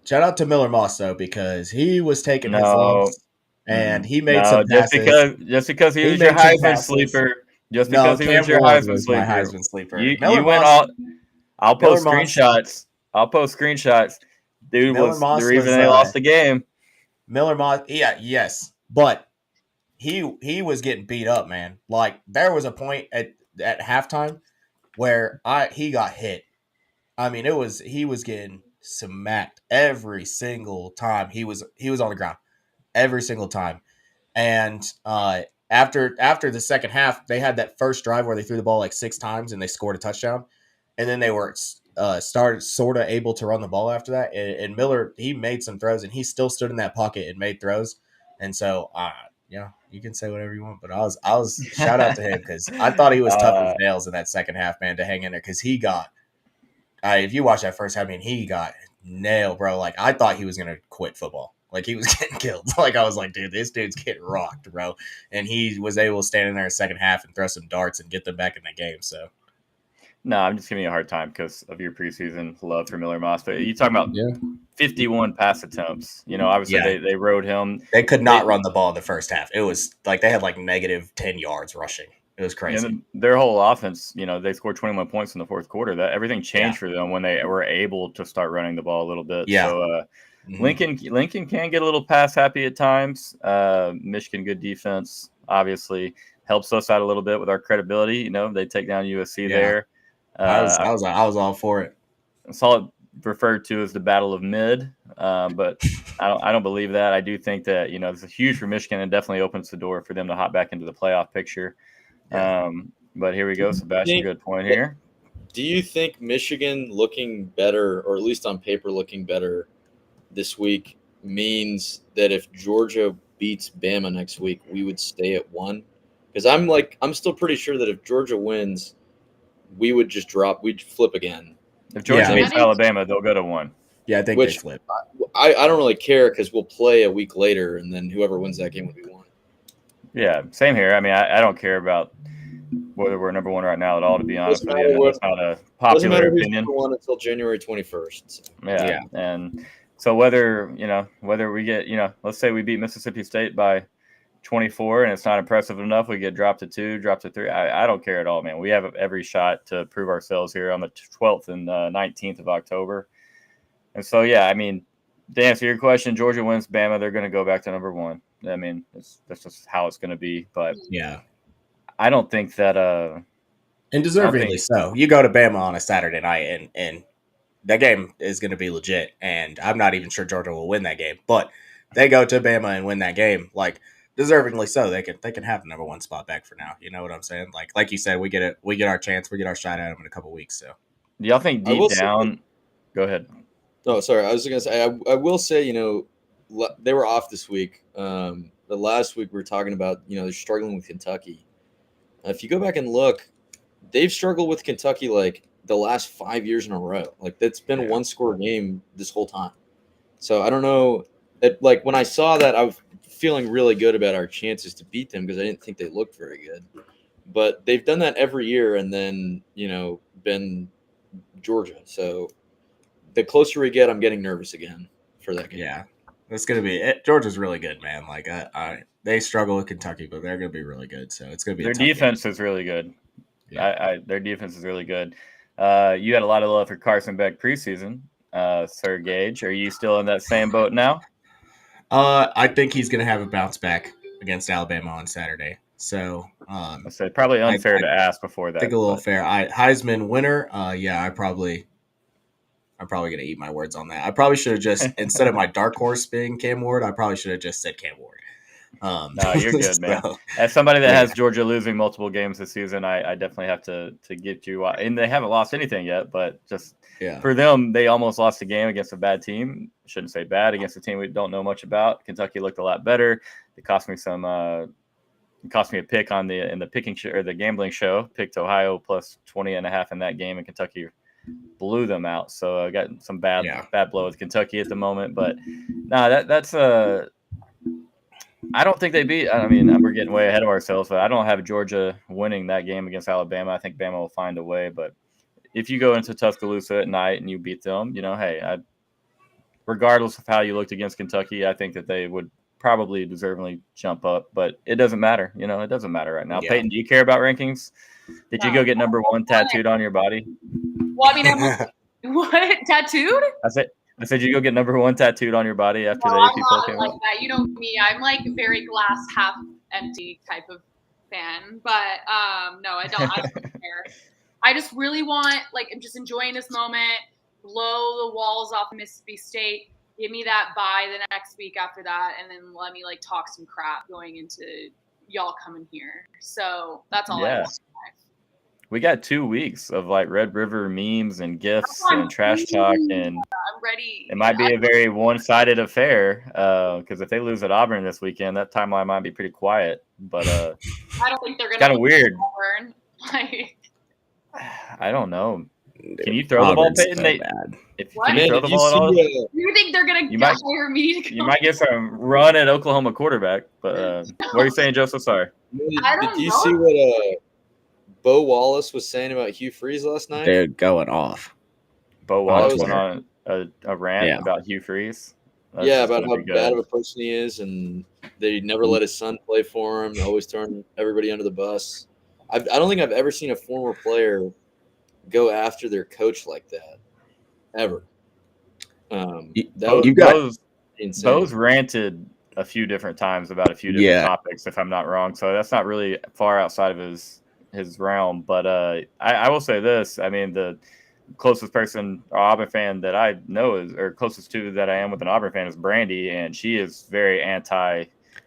Shout out to Miller Moss though, because he was taking his lumps and he made some
passes. Just because he was your Heisman sleeper. Just because he was your Heisman sleeper. You went all. I'll post screenshots. Dude was the reason they lost the game.
Miller Moss, yes, but he was getting beat up, man. Like there was a point at halftime where he got hit. I mean, he was getting smacked every single time he was on the ground, every single time, and after the second half, they had that first drive where they threw the ball like 6 times and they scored a touchdown. And then they were started sort of able to run the ball after that. And Miller, he made some throws and he still stood in that pocket and made throws. And so, you can say whatever you want, but I was shout out to him because I thought he was tough as nails in that second half, man, to hang in there because he got, if you watch that first half, I mean, he got nailed, bro. Like I thought he was going to quit football. Like he was getting killed. Like I was like, dude, this dude's getting rocked, bro. And he was able to stand in there in the second half and throw some darts and get them back in the game. So,
no, I'm just giving you a hard time because of your preseason love for Miller Moss. But you talking about 51 pass attempts. Obviously they rode him.
They could not run the ball in the first half. It was like they had like negative 10 yards rushing. It was crazy.
And their whole offense, they scored 21 points in the fourth quarter. That everything changed for them when they were able to start running the ball a little bit.
Yeah.
So, Lincoln can get a little pass happy at times. Michigan, good defense, obviously helps us out a little bit with our credibility. They take down USC there.
I was all for it.
I saw it referred to as the Battle of Mid, but I don't believe that. I do think that it's huge for Michigan and definitely opens the door for them to hop back into the playoff picture.
Yeah.
But here we go, Sebastian. Good point here.
Do you think Michigan looking better, or at least on paper looking better this week, means that if Georgia beats Bama next week, we would stay at 1? Because I'm still pretty sure that if Georgia wins, we would just drop. We'd flip again.
If Georgia beats Alabama, they'll go to 1.
Yeah, I think they flip.
I don't really care because we'll play a week later, and then whoever wins that game will be 1.
Yeah, same here. I mean, I don't care about whether we're number 1 right now at all, to be honest with you. That's not a popular opinion.
Number 1 until January 21st. So.
Yeah, and so whether we get, let's say we beat Mississippi State by 24 and it's not impressive enough, we get dropped to 2, dropped to 3. I don't care at all, man. We have every shot to prove ourselves here on the 12th and 19th of October. And so, yeah, I mean, to answer your question, Georgia wins Bama, they're going to go back to number 1. I mean, that's just how it's going to be. But
yeah,
I don't think that
and deservingly so. You go to Bama on a Saturday night and that game is going to be legit. And I'm not even sure Georgia will win that game, but they go to Bama and win that game, like deservingly so. They can have the number 1 spot back for now. You know what I'm saying? Like you said, we get our chance, we get our shot at them in a couple weeks. So,
do y'all think deep down? Go ahead.
No, sorry. I was going to say I will say they were off this week. The last week we were talking about they're struggling with Kentucky. If you go back and look, they've struggled with Kentucky like the last 5 years in a row. Like that's been a 1-score game this whole time. So I don't know. Like when I saw that, I was feeling really good about our chances to beat them because I didn't think they looked very good. But they've done that every year and then been Georgia. So the closer we get, I'm getting nervous again for that game.
Yeah, that's gonna be it. Georgia's really good, man. Like they struggle with Kentucky, but they're gonna be really good. So it's gonna be
their defense is really good. Yeah. Their defense is really good. You had a lot of love for Carson Beck preseason. Sir Gage. Are you still in that same boat now?
I think he's going to have a bounce back against Alabama on Saturday. So
I said probably unfair to ask before that.
I think a little fair. Heisman winner. I'm probably going to eat my words on that. I probably should have just instead of my dark horse being Cam Ward, I probably should have just said Cam Ward.
No, you're good, man. As somebody that has Georgia losing multiple games this season, I definitely have to get you. And they haven't lost anything yet, but just for them, they almost lost a game against a bad team. Shouldn't say bad, against a team we don't know much about. Kentucky looked a lot better. It cost me some. It cost me a pick in the picking show, or the gambling show. Picked Ohio plus 20.5 in that game, and Kentucky blew them out. So I got some bad blow with Kentucky at the moment. But that's I don't think they beat. I mean, we're getting way ahead of ourselves, but I don't have Georgia winning that game against Alabama. I think Bama will find a way. But if you go into Tuscaloosa at night and you beat them, hey, regardless of how you looked against Kentucky, I think that they would probably deservingly jump up. But it doesn't matter. It doesn't matter right now. Yeah. Peyton, do you care about rankings? Did you go get number 1 tattooed on your body?
Well, I mean, what? Tattooed?
I said you go get number 1 tattooed on your body after the AP poll came out.
That. You know me, I'm like very glass half empty type of fan. But no, I don't care. I just really want, I'm just enjoying this moment. Blow the walls off Mississippi State. Give me that bye the next week after that, and then let me talk some crap going into y'all coming here. So that's all I want.
We got 2 weeks of Red River memes and gifs and trash talk, and
I'm ready.
It might be a very one-sided affair because if they lose at Auburn this weekend, that timeline might be pretty quiet. But
I don't think they're gonna.
Kind of weird.
Auburn.
I don't know. Can you throw the ball, Peyton?
So bad.
Can you throw the ball at all?
You think they're gonna hire me?
You might get some run at Oklahoma quarterback. But what are you saying, Joseph? Sorry.
Did you see what Bo Wallace was saying about Hugh Freeze last night?
They're going off.
Bo Wallace went on a rant about Hugh Freeze.
About how bad of a person he is, and they never let his son play for him. Always throwing everybody under the bus. I don't think I've ever seen a former player go after their coach like that, ever.
Bo's ranted a few different times about a few different topics, if I'm not wrong. So that's not really far outside of his realm. But I will say this. I mean, the closest person or Auburn fan that I know or closest to that I am with an Auburn fan is Brandy, and she is very anti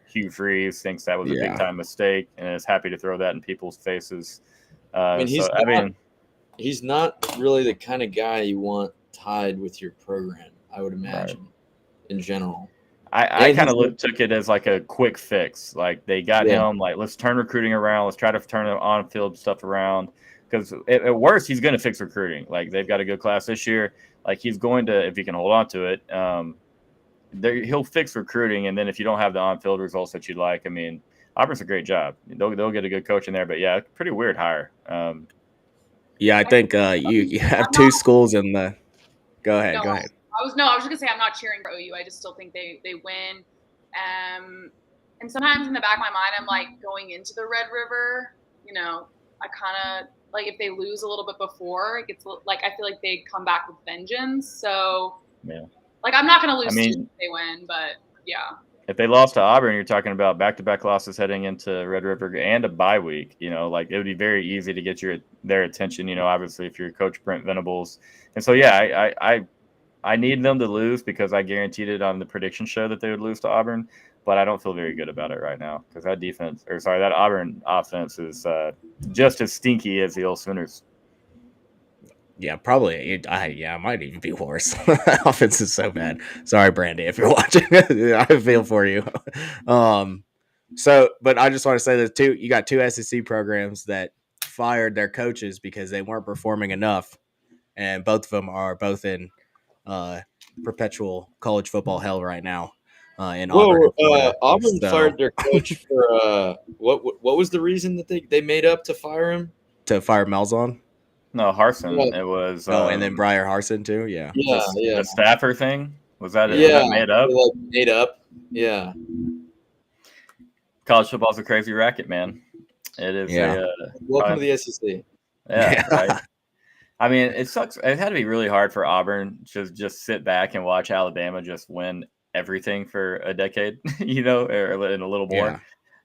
Hugh Freeze, thinks that was a big time mistake, and is happy to throw that in people's faces.
He's not really the kind of guy you want tied with your program, I would imagine, in general.
I kind of took it as a quick fix. They got him, let's turn recruiting around. Let's try to turn the on-field stuff around. Because at worst, he's going to fix recruiting. They've got a good class this year. He's going to, if he can hold on to it, he'll fix recruiting. And then if you don't have the on-field results that you'd like, I mean, Auburn's a great job. They'll get a good coach in there. But, yeah, pretty weird hire.
I think you have 2 schools in the – go ahead.
I was just going to say I'm not cheering for OU. I just still think they win. And sometimes in the back of my mind, I'm going into the Red River, I kind of – if they lose a little bit before, it gets I feel like they come back with vengeance. So, I'm not going to lose if they win, but yeah.
If they lost to Auburn, you're talking about back-to-back losses heading into Red River and a bye week. It would be very easy to get their attention. Obviously, if you're Coach Brent Venables, and so I need them to lose because I guaranteed it on the prediction show that they would lose to Auburn. But I don't feel very good about it right now because that Auburn offense is just as stinky as the old Sooners.
Yeah, probably. It might even be worse. Offense is so bad. Sorry, Brandy, if you're watching. I feel for you. But I just want to say that you got 2 SEC programs that fired their coaches because they weren't performing enough, and both of them are both in perpetual college football hell right now. Auburn
fired their coach for what was the reason that they made up to fire him?
To fire Malzahn?
No, Harsin. It was.
And then Briar Harsin too. Yeah.
The staffer thing was that?
Yeah,
was that made up.
Made up. Yeah.
College football's a crazy racket, man. It is.
Welcome to the SEC.
Yeah. Right. I mean, it sucks. It had to be really hard for Auburn to just sit back and watch Alabama just win everything for a decade, or in a little more.
Yeah.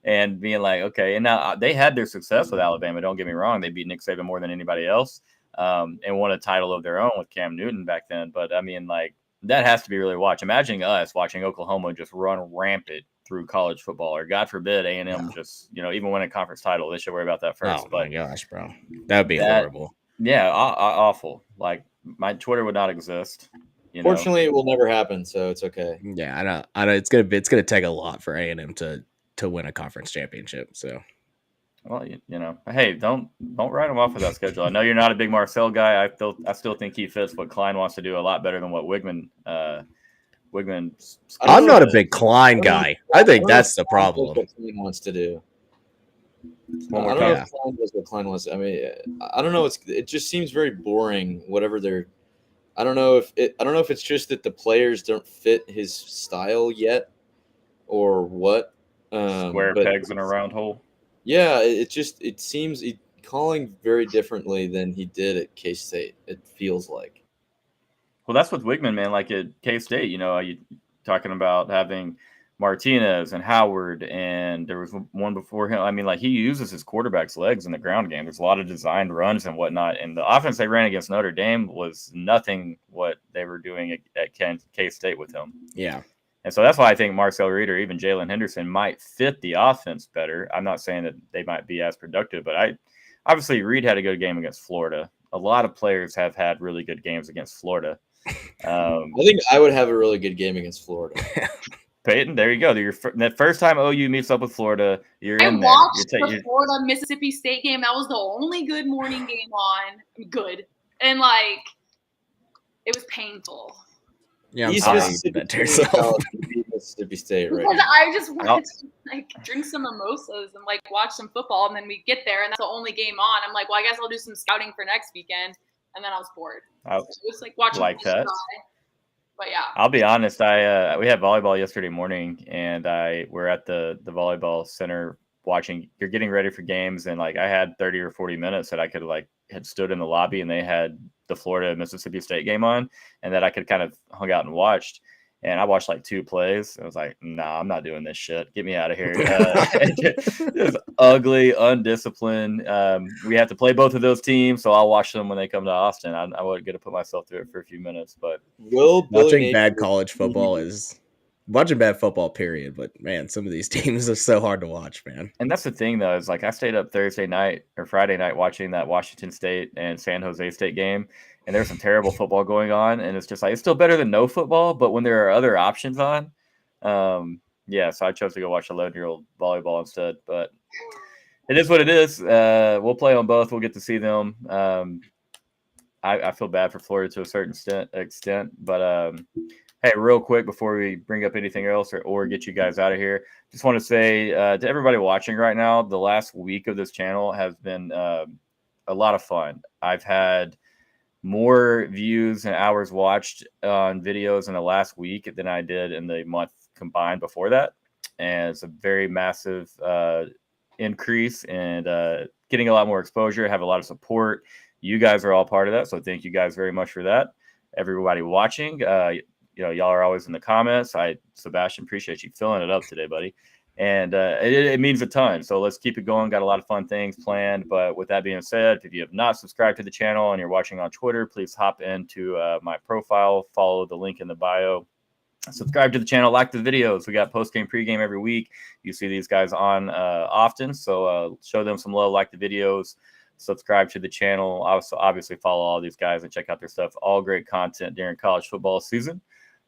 And being like, okay, and now they had their success with Alabama. Don't get me wrong; they beat Nick Saban more than anybody else, and won a title of their own with Cam Newton back then. But I mean, like that has to be really watch. Imagining us watching Oklahoma just run rampant through college football, or God forbid A&M just even win a conference title. They should worry about that first.
Oh
but
my gosh, bro, that would be
that,
horrible.
yeah, awful. Like my Twitter would not exist.
Fortunately, it will never happen, so it's okay.
Yeah, I know. It's gonna take a lot for A&M to win a conference championship. So,
well, hey, don't write him off of that schedule. I know you're not a big Marcel guy. I still think he fits what Klein wants to do a lot better than what Wigman.
I'm not a big Klein guy. I think that's the problem.
What Klein wants to do. I
One more
don't know
time.
if Klein does what Klein wants. I mean, I don't know. It just seems very boring. Whatever they're, I don't know if it's just that the players don't fit his style yet, or what.
Square
But
pegs in a round hole.
yeah, it seems calling very differently than he did at K-State. It feels like.
Well, that's with Wigman, man. Like at K-State, you talking about having Martinez and Howard, and there was one before him. I mean, like he uses his quarterback's legs in the ground game. There's a lot of designed runs and whatnot. And the offense they ran against Notre Dame was nothing what they were doing at K-State with him.
Yeah.
And so that's why I think Marcel Reed or even Jalen Henderson might fit the offense better. I'm not saying that they might be as productive, but obviously Reed had a good game against Florida. A lot of players have had really good games against Florida.
I think I would have a really good game against Florida.
Peyton, there you go. The first time OU meets up with Florida, you're in there.
I watched the Florida Mississippi State game. That was the only good morning game on. Good. And it was painful.
Yeah,
East Mississippi State, right?
Because I just wanted to drink some mimosas and watch some football, and then we get there, and that's the only game on. I'm like, well, I guess I'll do some scouting for next weekend, and then I was bored. So it was watching
that.
But yeah,
I'll be honest. We had volleyball yesterday morning, and we're at the volleyball center watching. You're getting ready for games, and I had 30 or 40 minutes that I could had stood in the lobby, and they had the Florida Mississippi State game on, and that I could kind of hung out and watched. And I watched 2 plays. I was like, nah, I'm not doing this shit. Get me out of here. It was ugly, undisciplined. We have to play both of those teams, so I'll watch them when they come to Austin. I wasn't going to put myself through it for a few minutes. But
watching bad college football is watching bad football, period. But, man, some of these teams are so hard to watch, man.
And that's the thing, though, is I stayed up Thursday night or Friday night watching that Washington State and San Jose State game. And there's some terrible football going on, and it's just it's still better than no football. But when there are other options on, so I chose to go watch 11-year-old volleyball instead. But it is what it is. We'll play on both. We'll get to see them. I feel bad for Florida to a certain extent, but hey, real quick before we bring up anything else or get you guys out of here, just want to say to everybody watching right now, the last week of this channel has been a lot of fun. I've had more views and hours watched on videos in the last week than I did in the month combined before that. And it's a very massive increase and getting a lot more exposure, have a lot of support. You guys are all part of that. So thank you guys very much for that. Everybody watching, y'all are always in the comments. Sebastian, appreciate you filling it up today, buddy. And it means a ton. So let's keep it going. Got a lot of fun things planned. But with that being said, if you have not subscribed to the channel and you're watching on Twitter, please hop into my profile, follow the link in the bio, subscribe to the channel, like the videos. We got post-game, pre-game every week. You see these guys on often. So show them some love, like the videos, subscribe to the channel. Also, obviously follow all these guys and check out their stuff. All great content during college football season.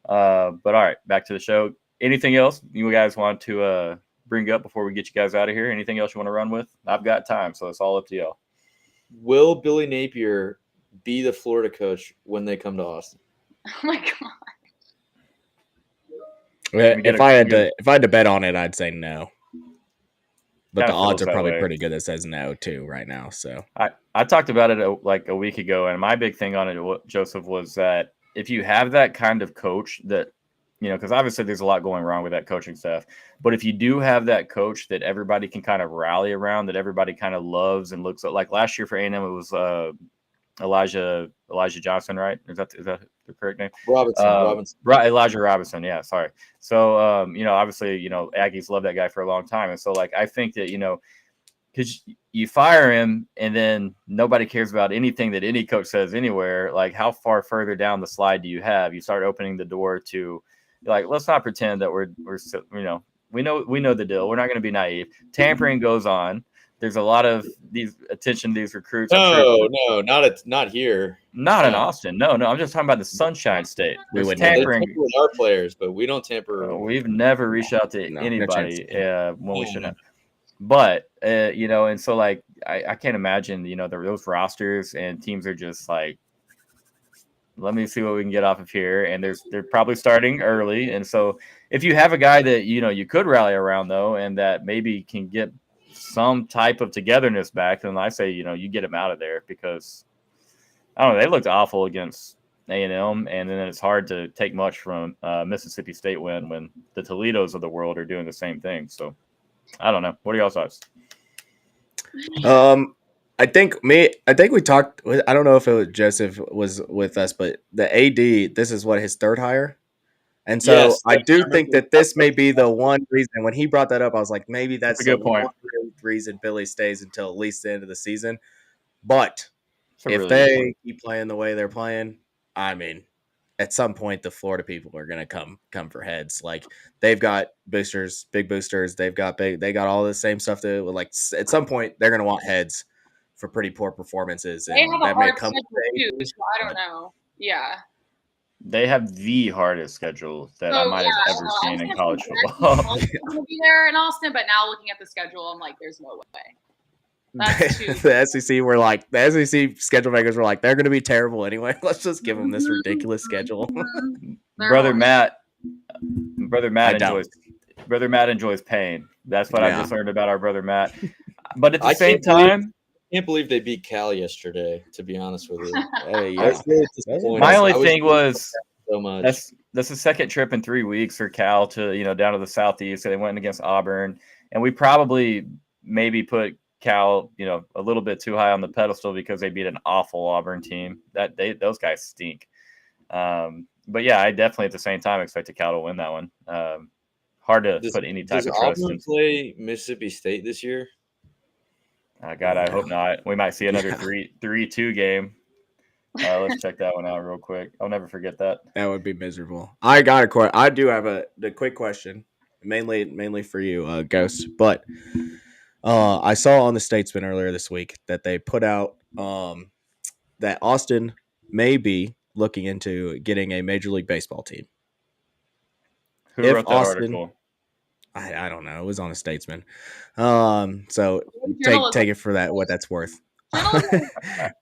But all right, back to the show. Anything else you guys want to bring up before we get you guys out of here? Anything else you want to run with? I've got time, so it's all up to y'all.
Will Billy Napier be the Florida coach when they come to Austin?
Oh my god!
If I had to bet on it, I'd say no. But the odds are probably
way.
pretty good that says no too right now. So
I talked about it a week ago, and my big thing on it, Joseph, was that if you have that kind of coach that, because obviously there's a lot going wrong with that coaching staff, but if you do have that coach that everybody can kind of rally around, that everybody kind of loves and looks at, like last year for A&M, it was Elijah Johnson, right? Is that the correct name?
Robinson.
Right, Elijah Robinson. Yeah, sorry. So obviously, Aggies love that guy for a long time, and so like I think that because you fire him and then nobody cares about anything that any coach says anywhere. Like, how far further down the slide do you have? You start opening the door to, like, let's not pretend that we're we know the deal. We're not going to be naive. Tampering goes on. There's a lot of these attention to these recruits.
No, not here.
Not in Austin. No. I'm just talking about the Sunshine State.
We would
tampering.
They tamper with our players, but we don't tamper.
We've never reached out to
No
anybody
chance.
when we should have. But and so like I can't imagine those rosters and teams are just like, let me see what we can get off of here, and they're probably starting early, and so if you have a guy that you could rally around though, and that maybe can get some type of togetherness back, then I say you get him out of there, because I don't know, they looked awful against A&M, and then it's hard to take much from Mississippi State when the Toledos of the world are doing the same thing. So I don't know. What are y'all's thoughts?
I think we talked. I don't know if it was Joseph was with us, but the AD, this is what, his third hire, and so
Yes,
I do think that this may be the one reason. When he brought that up, I was like, maybe that's
a good point.
One reason Billy stays until at least the end of the season. But if
Really
they keep playing the way they're playing, I mean, at some point the Florida people are going to come for heads. Like, they've got boosters, big boosters. They got all the same stuff that, like, at some point they're going to want heads for pretty poor performances.
They
And
have
that
a
may
hard
come
schedule too, so I don't know. Yeah.
They have the hardest schedule that I might have ever seen in college football.
I'm going to be there in Austin, but now looking at the schedule, I'm like, there's no way. That's too
the SEC were like, the SEC schedule makers were like, they're going to be terrible anyway. Let's just give them this ridiculous schedule.
Brother Matt
I
enjoys pain. That's what I've just learned about our brother Matt. But at the
I
same
can't believe-
time,
I can't believe they beat Cal yesterday, to be honest with you.
Hey,
I
yeah.
was really disappointed.
my only
I
thing was
so much.
that's the second trip in 3 weeks for Cal to down to the Southeast. So they went against Auburn, and we probably maybe put Cal a little bit too high on the pedestal because they beat an awful Auburn team. Those guys stink. But yeah, I definitely at the same time expected Cal to win that one. Hard to put any type
Does
of trust
Auburn
in.
play Mississippi State this year?
God, I hope not. We might see another 3-2 game. Let's check that one out real quick. I'll never forget that.
That would be miserable. I got a question. I do have the quick question, mainly for you, Ghost. But I saw on the Statesman earlier this week that they put out that Austin may be looking into getting a Major League Baseball team.
Who wrote that article?
I don't know. It was on a Statesman. So take it for that what that's worth.
I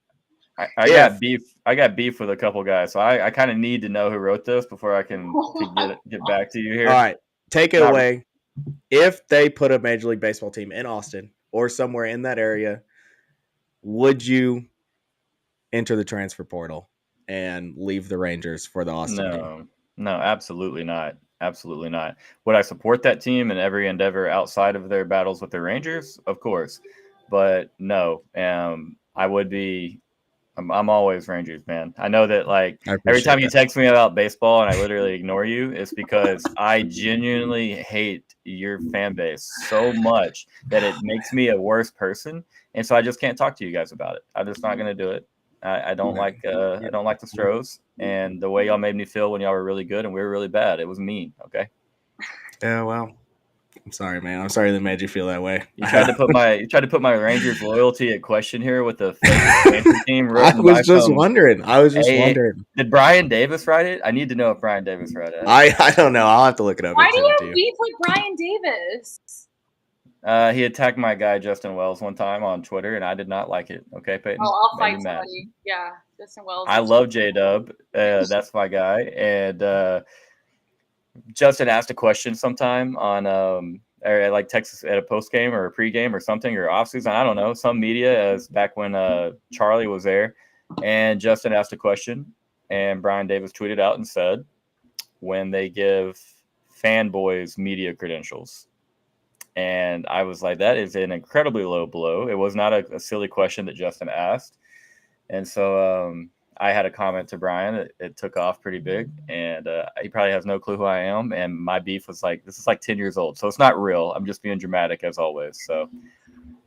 got beef. I got beef with a couple guys, so I kind of need to know who wrote this before I can get back to you here.
All right, take it away. If they put a Major League Baseball team in Austin or somewhere in that area, would you enter the transfer portal and leave the Rangers for the Austin team?
No, absolutely not. Absolutely not. Would I support that team in every endeavor outside of their battles with the Rangers? Of course. But no, I would be. I'm always Rangers, man. I know that, like, every time you text me about baseball and I literally ignore you, it's because I genuinely hate your fan base so much that it makes me a worse person. And so I just can't talk to you guys about it. I'm just not going to do it. I don't like the Stros, and the way y'all made me feel when y'all were really good and we were really bad. It was mean. Okay.
Yeah, well, I'm sorry, man. I'm sorry that made you feel that way.
You tried to put my Rangers loyalty at question here with the fake expansion team.
I was just wondering.
Did Brian Davis write it? I need to know if Brian Davis wrote it.
I don't know. I'll have to look it up.
Why do you beef with Brian Davis?
He attacked my guy Justin Wells one time on Twitter, and I did not like it. Okay, Peyton.
Oh, I'll fight somebody. Yeah, Justin Wells.
I love J-Dub. That's my guy. And Justin asked a question sometime on or like Texas at a post game or a pre-game or something, or off season. I don't know, some media, as back when Charlie was there, and Justin asked a question, and Brian Davis tweeted out and said, when they give fanboys media credentials. And I was like, that is an incredibly low blow. It was not a silly question that Justin asked. And so I had a comment to Brian. It took off pretty big, and he probably has no clue who I am. And my beef was like, this is like 10 years old, so it's not real. I'm just being dramatic as always. So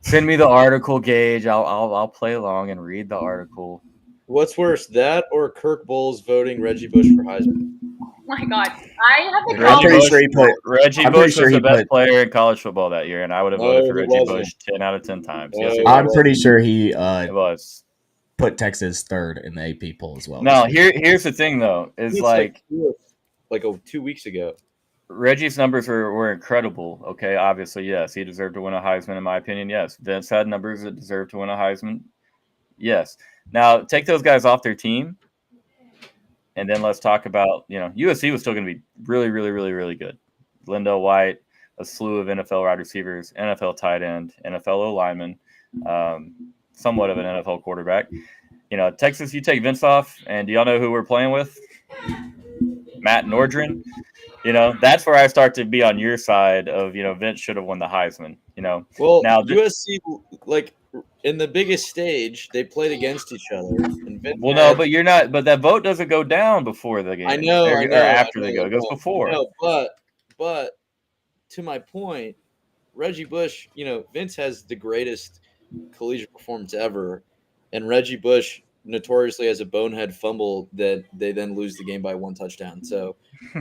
send me the article, Gage. I'll play along and read the article.
What's worse, that or Kirk Bowles voting Reggie Bush for Heisman?
Oh my God. I have the
I'm pretty sure he put.
Reggie
I'm pretty
Bush
sure
was
he
the best
put.
player in college football that year, and I would have
No,
voted for
he
Reggie
wasn't.
Bush 10 out of 10 times.
No,
Yes, he
he
was.
I'm pretty sure he
It was.
put Texas third in the AP poll as well.
Now,
this week.
here's the thing, though, is
He's
like
2 weeks ago.
Reggie's numbers were incredible. Okay, obviously, yes, he deserved to win a Heisman, in my opinion. Yes, Vince had numbers that deserved to win a Heisman. Yes. Now, take those guys off their team, and then let's talk about, USC was still going to be really, really, really, really good. Lindell White, a slew of NFL wide receivers, NFL tight end, NFL O lineman, somewhat of an NFL quarterback. Texas, you take Vince off, and do y'all know who we're playing with? Matt Nordgren. That's where I start to be on your side of, Vince should have won the Heisman.
Well,
Now
USC, like in the biggest stage, they played against each other. And Vince
well, no, but you're not. But that vote doesn't go down before the game.
I know,
or after they go. It goes before.
No, but to my point, Reggie Bush, Vince has the greatest collegiate performance ever, and Reggie Bush notoriously has a bonehead fumble that they then lose the game by 1 touchdown. So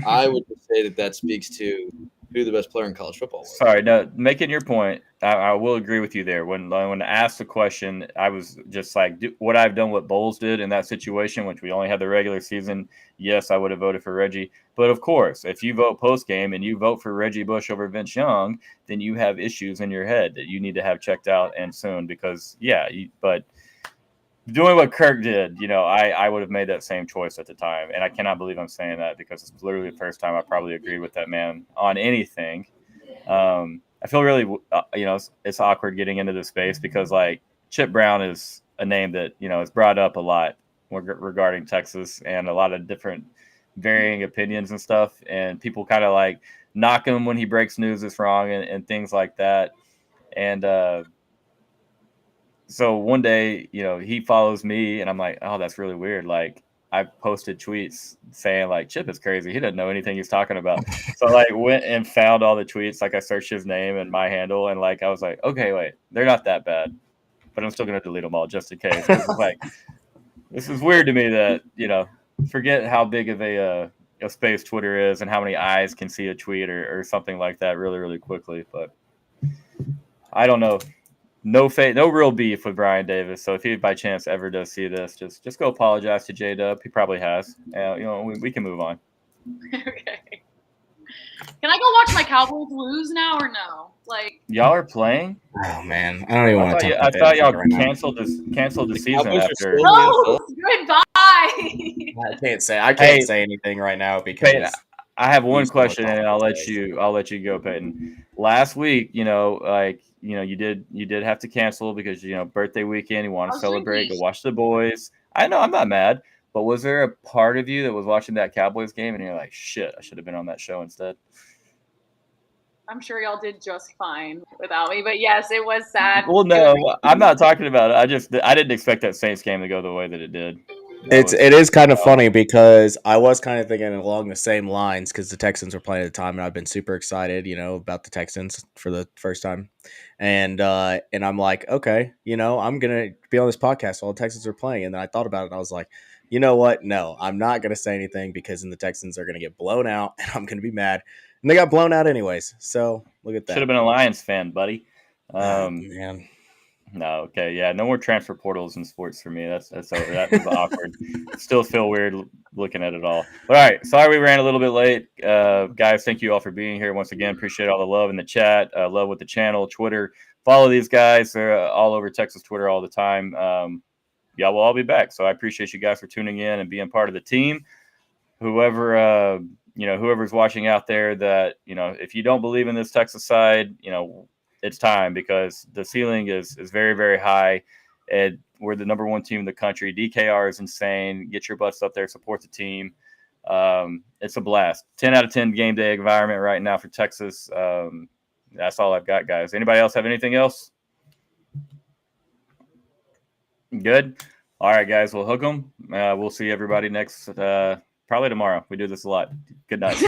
I would just say that speaks to who the best player in college football was.
Sorry, no, making your point, I will agree with you there. When asked the question, I was just like, would I have done what Bowles did in that situation, which we only had the regular season? Yes, I would have voted for Reggie. But of course, if you vote post game and you vote for Reggie Bush over Vince Young, then you have issues in your head that you need to have checked out and soon. Because but doing what Kirk did, I would have made that same choice at the time. And I cannot believe I'm saying that because it's literally the first time I probably agreed with that man on anything. I feel really, it's awkward getting into this space because like Chip Brown is a name that, is brought up a lot regarding Texas and a lot of different varying opinions and stuff. And people kind of like knock him when he breaks news that's wrong and things like that. And, so one day, he follows me and I'm like, oh, that's really weird. Like I posted tweets saying like Chip is crazy. He doesn't know anything he's talking about. So I like went and found all the tweets. Like I searched his name and my handle. And like, I was like, okay, wait, they're not that bad, but I'm still going to delete them all just in case. It's like, this is weird to me that, forget how big of a space Twitter is and how many eyes can see a tweet or something like that really, really quickly. But I don't know. No real beef with Brian Davis. So if he by chance ever does see this, just go apologize to J-Dub. He probably has. We can move on.
Okay. Can I go watch my Cowboys lose now or no? Like
y'all are playing?
Oh man, I don't even want to talk
I
about
thought y'all
right
canceled the season
Cowboys are
after.
still-
no, goodbye.
I can't say anything right now because
Peyton, I have one
He's still
question and I'll let
today.
you go, Peyton. Last week, you did have to cancel because birthday weekend, you want
I
to
was
celebrate,
drinking.
go watch the boys. I know I'm not mad, but was there a part of you that was watching that Cowboys game and you're like, shit, I should have been on that show instead?
I'm sure y'all did just fine without me, but yes, it was sad.
Well, no, I'm not talking about it. I didn't expect that Saints game to go the way that it did.
It is kind of funny because I was kind of thinking along the same lines because the Texans were playing at the time and I've been super excited, about the Texans for the first time. And I'm like, okay, I'm going to be on this podcast while the Texans are playing. And then I thought about it and I was like, you know what? No, I'm not going to say anything because then the Texans are going to get blown out and I'm going to be mad. And they got blown out anyways. So look at that.
Should have been a Lions fan, buddy.
Man.
No, okay, yeah, no more transfer portals in sports for me. That's over. That was awkward. Still feel weird looking at it all. But, all right, sorry we ran a little bit late, guys. Thank you all for being here once again. Appreciate all the love in the chat, love with the channel, Twitter. Follow these guys; they're all over Texas Twitter all the time. Yeah, we'll all be back. So I appreciate you guys for tuning in and being part of the team. Whoever whoever's watching out there, that if you don't believe in this Texas side, it's time because the ceiling is very, very high. And we're the number one team in the country. DKR is insane. Get your butts up there, support the team. It's a blast. 10 out of 10 game day environment right now for Texas. That's all I've got, guys. Anybody else have anything else? Good. All right, guys, we'll hook them. We'll see everybody next, probably tomorrow. We do this a lot. Good night.